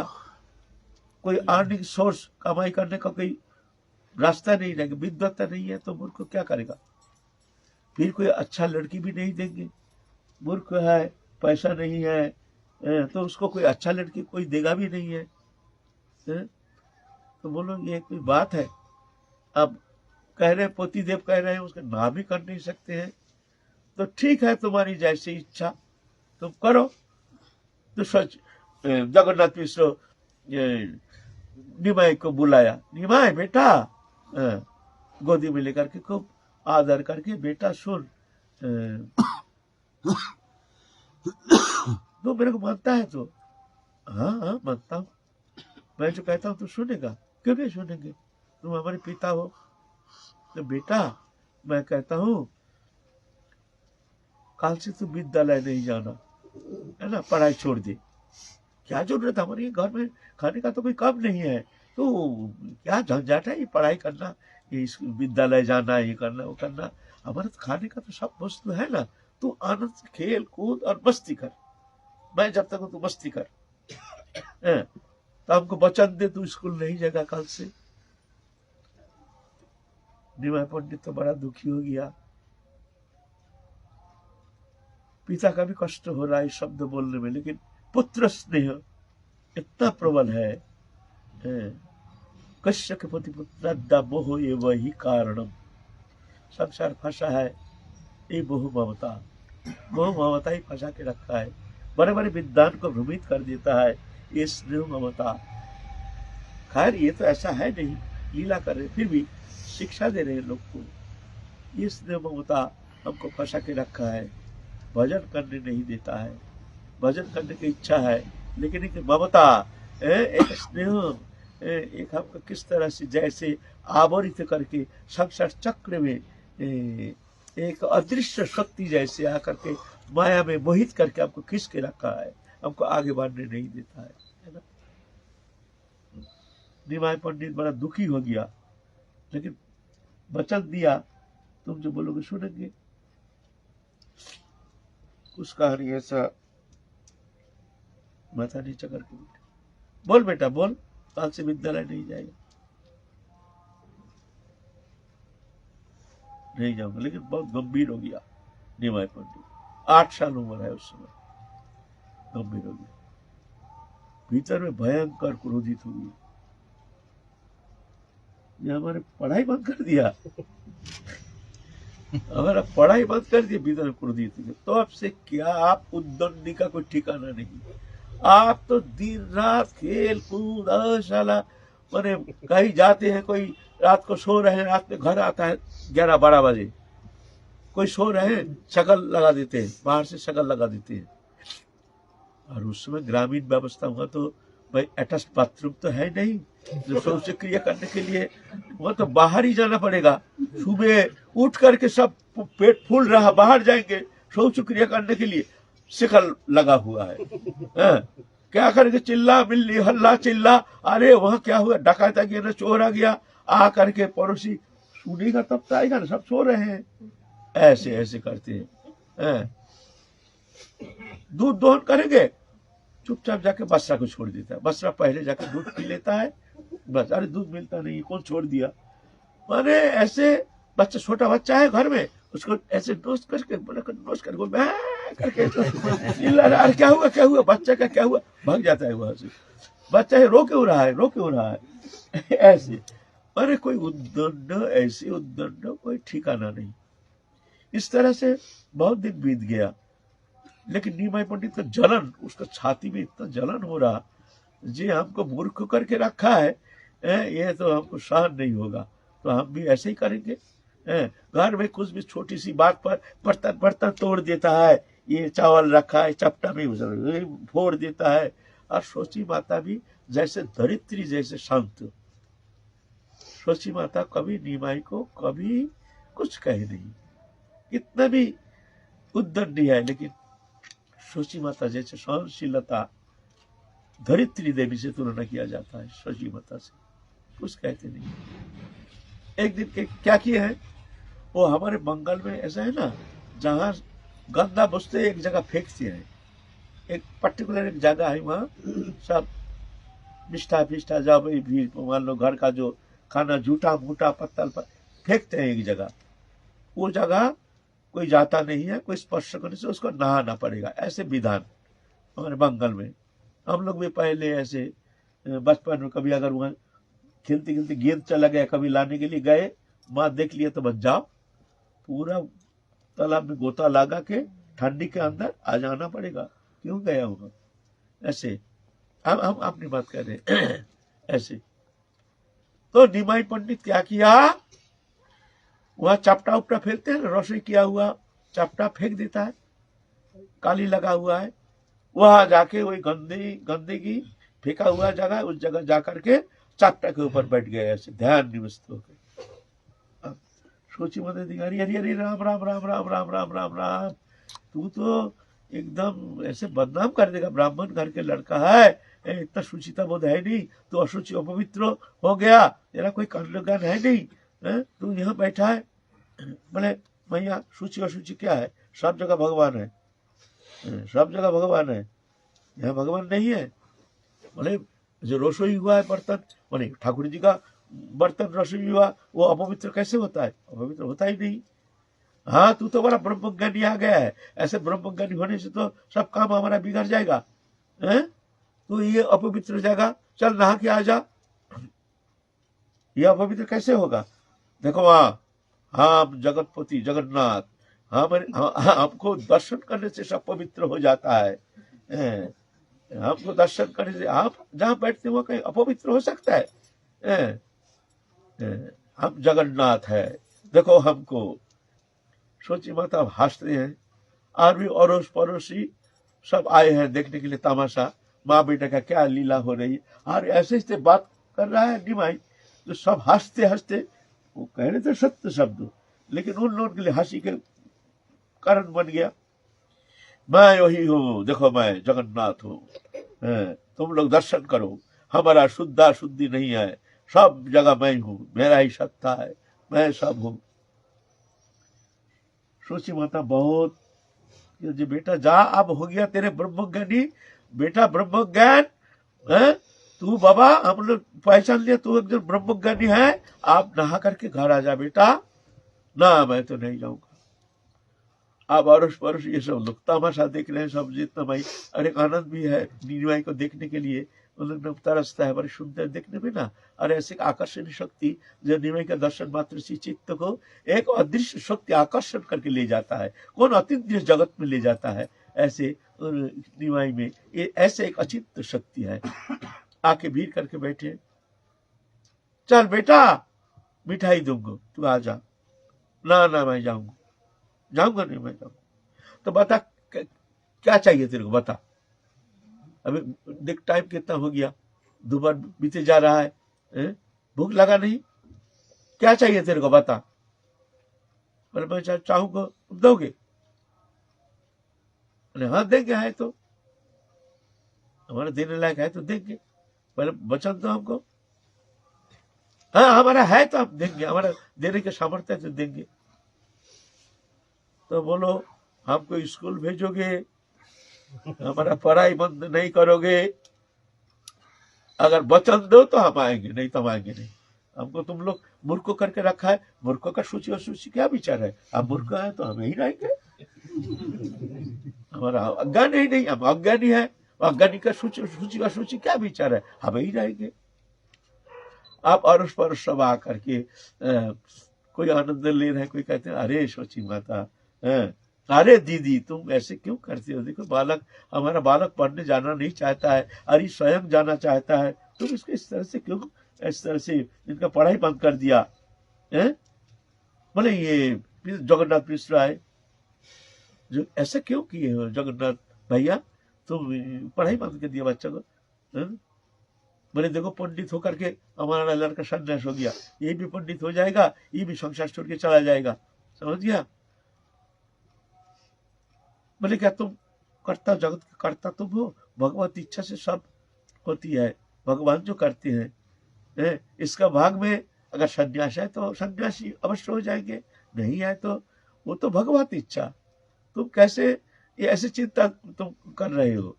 कोई अर्निंग सोर्स कमाई करने का कोई रास्ता नहीं रहेगा, विद्वत्ता नहीं है तो मूर्ख क्या करेगा। फिर कोई अच्छा लड़की भी नहीं देंगे, मूर्ख है, पैसा नहीं है तो उसको कोई अच्छा लड़की कोई देगा भी नहीं है। तो बोलो ये कोई बात है। अब कह रहे पोतीदेव कह रहे हैं उसका ना भी कर नहीं सकते हैं, तो ठीक है तुम्हारी जैसी इच्छा तुम करो। तो सच जगन्नाथ मिश्र निमाय को बुलाया, निमाय बेटा, गोदी में लेकर के खूब आदर करके, बेटा सुन, तो मेरे को मानता है तो, हाँ हाँ मानता हूँ, मैं जो कहता हूँ तो सुनेगा, क्यों नहीं सुनेंगे, तुम हमारे पिता हो। तो बेटा मैं कहता हूँ कल से तू विद्यालय नहीं जाना, है ना, पढ़ाई छोड़ दे। क्या जरूरत है, हमारे घर में खाने का तो कोई कम नहीं है, तो क्या झंझट है ये पढ़ाई करना, ये विद्यालय जाना, ये करना वो करना, हमारे तो खाने का तो सब वस्तु है ना, तू आनंद से खेल कूद और मस्ती कर, मैं जब तक तू मस्ती कर। तो हमको वचन दे तू स्कूल नहीं जाएगा कल से। निमाय पंडित तो बड़ा दुखी हो गया, पिता का भी कष्ट हो रहा है शब्द बोलने में, लेकिन पुत्र स्नेह इतना प्रबल है। कश्य के प्रति पुत्र मोह ये वही कारणम, संसार फंसा है ये मोह ममता, मोह ममता ही फंसा के रखा है, बड़े बड़े विद्वान को भ्रमित कर देता है ये स्नेह ममता। खैर ये तो ऐसा है नहीं, लीला कर रहे फिर भी शिक्षा दे रहे हैं लोग को, ये स्नेह ममता हमको फंसा के रखा है, भजन करने नहीं देता है, भजन करने की इच्छा है लेकिन एक ममता, एक स्नेह, एक हमको किस तरह से जैसे आवरित करके संसार चक्र में एक अदृश्य शक्ति जैसे आकर के माया में मोहित करके हमको खींच के रखा है, हमको आगे बढ़ने नहीं देता है ना। निमाय पंडित बड़ा दुखी हो गया, लेकिन वचन दिया तुम जो बोलोगे सुनेंगे। उस कहानी ऐसा माथा नीचे करके बैठे, बोल बेटा बोल, कल से विद्यालय नहीं जाएगा, नहीं जाऊंगा। लेकिन बहुत गंभीर हो गया निमाय पंडित, 8 साल उम्र है उस समय, गंभीर हो गया, भीतर में भयंकर क्रोधित हो गई, ये हमारे पढ़ाई बंद कर दिया, हमारा पढ़ाई बंद कर दिया, भीतर में क्रोधित हो गया। तो अब से क्या आप उद्दंडी का कोई ठिकाना नहीं, आप तो दिन रात खेल कूद शाला, मैंने कहीं जाते हैं, कोई रात को सो रहे हैं, रात में घर आता है 11-12 बजे, कोई सो रहे हैं शकल लगा देते हैं, बाहर से शकल लगा देते हैं। और उस समय ग्रामीण व्यवस्था हुआ तो भाई अटैच बाथरूम तो है नहीं, जो शौच क्रिया करने के लिए वह तो बाहर ही जाना पड़ेगा। सुबह उठ करके सब पेट फूल रहा, बाहर जाएंगे शौच क्रिया करने के लिए, शिकल लगा हुआ है, क्या करेंगे, चिल्ला मिल्ली हल्ला चिल्ला, अरे वहां क्या हुआ, डकैत आ गया ना, चोर आ गया, आ करके पड़ोसी सुनेगा तब तो आएगा ना, सब सो रहे हैं, ऐसे ऐसे करते हैं। दूध दोहन करेंगे, चुपचाप जाके बसरा को छोड़ देता है, बसरा पहले जाके दूध पी लेता है, बस, अरे दूध मिलता नहीं, कौन छोड़ दिया, माने ऐसे बच्चा, छोटा बच्चा है घर में, उसको ऐसे दोस्त करके दोस्त करके अरे क्या हुआ क्या हुआ, बच्चा का क्या हुआ, भाग जाता है वहां से, बच्चा है रो क्यों रहा है, रो क्यों रहा है, ऐसे। अरे कोई उद्दंड, ऐसे उद्दंड कोई ठिकाना नहीं। इस तरह से बहुत दिन बीत गया, लेकिन निमाय पंडित का जलन, उसका छाती में इतना जलन हो रहा, जी हमको मूर्ख करके रखा है, ये तो हमको सहन नहीं होगा, तो हम भी ऐसे ही करेंगे। घर में कुछ भी छोटी सी बात पर बर्तन बर्तन तोड़ देता है, ये चावल रखा है चपटा में फोड़ देता है। और सोची माता भी जैसे धरित्री जैसे शांत। सोची माता कभी निमाई को कभी कुछ कहे नहीं, कितना भी उद्दंडी है, लेकिन सोची माता जैसे सहनशीलता धरित्री देवी से तुलना किया जाता है, सोची माता से कुछ कहते नहीं। एक दिन क्या किए हैं, वो हमारे बंगाल में ऐसा है ना, जहाँ गंदा वस्तु एक जगह फेंकते हैं, एक पर्टिकुलर एक जगह है, वहाँ सब मिष्ठा फिष्ठा जब भी मान लो घर का जो खाना झूठा मूठा पत्तल पर फेंकते हैं एक जगह, वो जगह कोई जाता नहीं है, कोई स्पर्श करने से उसको नहाना पड़ेगा, ऐसे विधान हमारे बंगाल में। हम लोग भी पहले ऐसे बचपन में कभी अगर वहाँ खेलते खेलते गेंद चला गया, कभी लाने के लिए गए, माँ देख लिया तो बच जाओ, पूरा तालाब में गोता लगा के ठंडी के अंदर आ जाना पड़ेगा, क्यों गया होगा ऐसे। हम अपनी बात कर रहे हैं ऐसे। तो निमाई पंडित क्या किया, वहां चपटा उपटा फेंकते हैं, रसोई किया हुआ चपटा फेंक देता है, काली लगा हुआ है, वहां जाके वही गंदगी फेंका हुआ जगह, उस जगह जाकर के चपटा के ऊपर बैठ गए ऐसे ध्यान निवस्त होकर। सोची मत अधिकारी, अरे अरे राम राम राम राम राम राम राम राम, तू तो एकदम ऐसे बदनाम कर देगा, ब्राह्मण घर के लड़का है, इतना सुचिता बोध है नहीं, तो अशुचि अपवित्र हो गया, तेरा कोई कर्मज्ञान है नहीं, तू यहाँ बैठा है। बोले भैया सूची अशुचि क्या है, सब जगह भगवान है, सब जगह भगवान है, यहाँ भगवान नहीं है। बोले जो रसोई हुआ है बर्तन, बोले ठाकुर जी का बर्तन रसोई हुआ, वो अपवित्र कैसे होता है, अपवित्र होता ही नहीं। हाँ तू तो बड़ा ब्रह्मज्ञानी आ गया है, ऐसे ब्रह्मज्ञानी होने से तो सब काम हमारा बिगड़ जाएगा, तू ये अपवित्र जाएगा, चल नहा के आ जा, ये अपवित्र कैसे होगा। देखो वहां हम जगतपति जगन्नाथ, हमको दर्शन करने से सब पवित्र हो जाता है, हमको दर्शन करने से आप जहाँ बैठते हो कहीं अपवित्र हो सकता है, हम जगन्नाथ है, देखो हमको। सोची माता हंसते हैं, और भी अड़ोस पड़ोसी सब आए हैं देखने के लिए तमाशा, माँ बेटा का क्या लीला हो रही है, और ऐसे ऐसे बात कर रहा है निमाई, तो सब हंसते हंसते, वो कह रहे थे सत्य शब्द, लेकिन उन लोगों के लिए हंसी के कारण बन गया। मैं वही हूँ, देखो मैं जगन्नाथ हूँ, तुम लोग दर्शन करो, हमारा शुद्धा शुद्धि नहीं है, सब जगह मैं हूँ, मेरा ही सत्ता है, मैं सब हूँ। सोची माता बहुत, जी बेटा जा, अब हो गया तेरे ब्रह्मज्ञानी, बेटा ब्रह्मज्ञान, तू बाबा हम लोग पहचान लिया तू एक जन ब्रह्मज्ञानी है, आप नहा करके घर आ जा बेटा। ना मैं तो नहीं जाऊंगा। अब अड़ोस पड़ोस ये सब लोग तमाशा देख रहे हैं, सब जितना भाई, और एक आनंद भी है नीलमाई को देखने के लिए, उन लोग तरसता है, बड़ी सुंदर देखने में ना, और ऐसे आकर्षण शक्ति जो नीलमाई का दर्शन मात्र से चित्त को एक अदृश्य शक्ति आकर्षण करके ले जाता है, कौन अतीन्द्रिय जगत में ले जाता है, ऐसे नीलमाई में ये ऐसे एक अचिंत्य शक्ति है। आके भीड़ करके बैठे, चल बेटा मिठाई दूंगा, तू आ जा। ना ना मैं जाऊंगा, जाऊंगा नहीं मैं जाऊंगा। तो बता क्या चाहिए तेरे को, बता, अभी देख टाइम कितना हो गया, दोपहर बीते जा रहा है, भूख लगा नहीं, क्या चाहिए तेरे को बता। बोले मैं चाहूंगा, तुम दोगे। बोले हाँ देंगे, है तो हमारा देने लायक है तो देंगे। बोले वचन दो हमको। हाँ हमारा है तो हम देंगे, हमारा देने के सामर्थ्य है तो देंगे। तो बोलो हमको स्कूल भेजोगे, हमारा पढ़ाई बंद नहीं करोगे, अगर वचन दो तो हम आएंगे, नहीं तो हम आएंगे नहीं। हमको तुम लोग मूर्ख करके रखा है, मूर्खों का सूची और सूची क्या विचार है, आप मूर्ख है तो हम यही रहेंगे, हमारा अज्ञान ही नहीं, हम अज्ञानी है, अज्ञानी का सूची और सूची क्या विचार है, हम यही रहेंगे। आप अड़ोस पड़ोस सब आकर के कोई आनंद ले रहे हैं, कोई कहते हैं अरे सोची माता, अरे दीदी तुम ऐसे क्यों करती हो, देखो बालक, हमारा बालक पढ़ने जाना नहीं चाहता है, अरे स्वयं जाना चाहता है, तुम इसको इस तरह से क्यों इस तरह से इनका पढ़ाई बंद कर दिया है। बोले ये जगन्नाथ मिश्र आए, जो ऐसा क्यों किए हो जगन्नाथ भैया, तुम पढ़ाई बंद कर दिया बच्चा को, है? बोले देखो पंडित होकर के हमारा लड़का सन्यास हो गया, ये भी पंडित हो जाएगा, ये भी संसार छोड़ के चला जाएगा, समझ गया। बोले क्या तुम करता, जगत का करता तुम हो, भगवत इच्छा से सब होती है, भगवान जो करते हैं। इसका भाग में अगर सन्यास है तो सन्यासी अवश्य हो जाएंगे, नहीं है तो वो तो भगवत इच्छा। तुम कैसे ये ऐसी चिंता तुम कर रहे हो?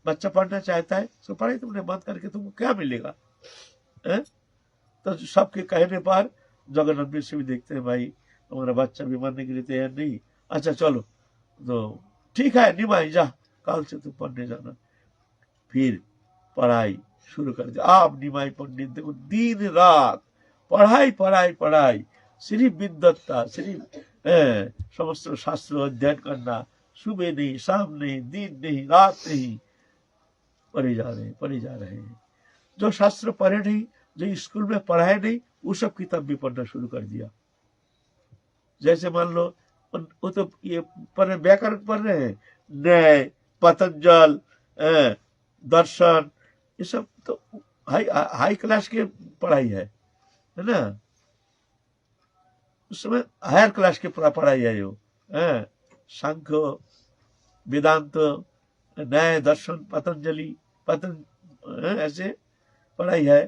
बच्चा पढ़ना चाहता है तो पढ़ाई तुमने बंद करके तुमको क्या मिलेगा? तो सबके कहने पर जगन्नाथ मिश्र भी देखते हैं भाई हमारा बच्चा भी मरने के लिए तैयार नहीं, अच्छा चलो तो ठीक है निमाई जा, कल से तुम पढ़ने जाना। फिर पढ़ाई शुरू कर दिया। आप निमाई पंडित देखो दिन रात पढ़ाई पढ़ाई पढ़ाई, सिर्फ विद्वत्ता, सिर्फ समस्त शास्त्र अध्ययन करना, सुबह नहीं शाम नहीं दिन नहीं रात नहीं, पढ़े जा रहे हैं। जो शास्त्र पढ़े नहीं, जो स्कूल में पढ़ाए नहीं, वो सब किताब भी पढ़ना शुरू कर दिया। जैसे मान लो वो तो ये व्याकरण पढ़ रहे हैं, न्याय, पतंजल, दर्शन, ये सब तो हाई क्लास की पढ़ाई है ना, उस समय हायर क्लास की पढ़ाई है वो। सांख्य, वेदांत, न्याय, दर्शन, पतंजलि, ऐसे पढ़ाई है,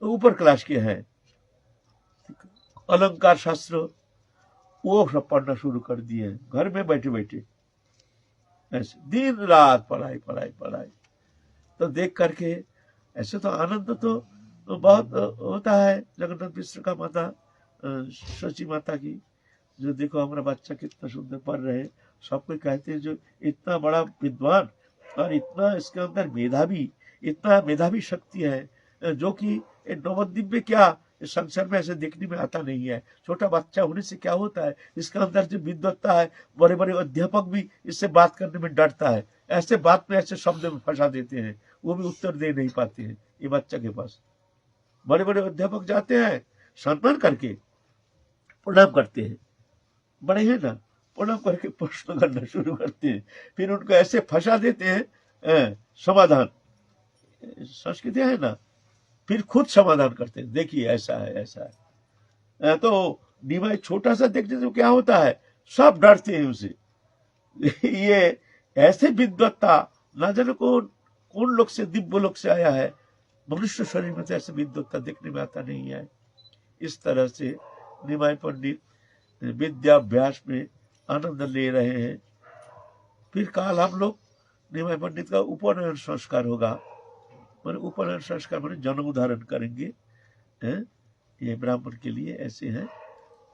तो ऊपर क्लास की है। अलंकार शास्त्र वो सब पढ़ना शुरू कर दिए घर में बैठे बैठे, ऐसे दिन रात पढ़ाई पढ़ाई पढ़ाई। तो देख करके ऐसे तो आनंद तो बहुत होता है जगन्नाथ मिश्र का माता शची माता की, जो देखो हमारा बच्चा कितना सुंदर पढ़ रहे हैं। सब कोई कहते हैं जो इतना बड़ा विद्वान और इतना इसके अंदर मेधावी, इतना मेधावी शक्ति है, जो कि नवद्वीप में क्या संसार में ऐसे देखने में आता नहीं है। छोटा बच्चा होने से क्या होता है, इसके अंदर जो विद्वत्ता है, बड़े बड़े अध्यापक भी इससे बात करने में डरता है, ऐसे बात में ऐसे शब्द में फंसा देते हैं, वो भी उत्तर दे नहीं पाते हैं। ये बच्चा के पास बड़े बड़े अध्यापक जाते हैं, सम्मान करके प्रणाम करते हैं, बड़े हैं ना, प्रणाम करके प्रश्न करना शुरू करते हैं, फिर उनको ऐसे फंसा देते हैं समाधान, संस्कृति है ना, फिर खुद समाधान करते हैं, देखिए ऐसा है ऐसा है। तो निमाई छोटा सा देखने से क्या होता है, सब डरते हैं उसे। ये ऐसे विद्वत्ता ना जाने कौन लोग से, दिव्य लोग से आया है, मनुष्य शरीर में तो ऐसे विद्वत्ता देखने में आता नहीं है। इस तरह से निमाई पंडित विद्याभ्यास में आनंद ले रहे हैं। फिर काल हम लोग निमाई पंडित का उपनयन संस्कार होगा, मैंने उपनयन संस्कार मैंने जन्म धारण करेंगे, ये ब्राह्मण के लिए ऐसे हैं।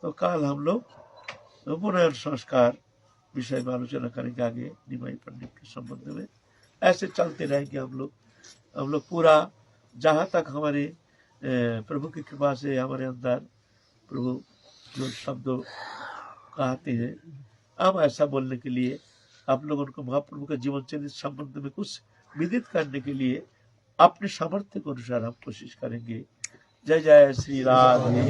तो काल हम लोग उपनयन संस्कार विषय में आलोचना करेंगे आगे निमाई पंडित के संबंध में। ऐसे चलते रहेंगे हम लोग पूरा, जहाँ तक हमारे प्रभु की कृपा से हमारे अंदर प्रभु जो शब्द कहते हैं, अब ऐसा बोलने के लिए आप लोगों को महाप्रभु का जीवन चरित्र संबंध में कुछ विदित करने के लिए अपने सामर्थ्य के अनुसार हम कोशिश करेंगे। जय जय श्री राधे।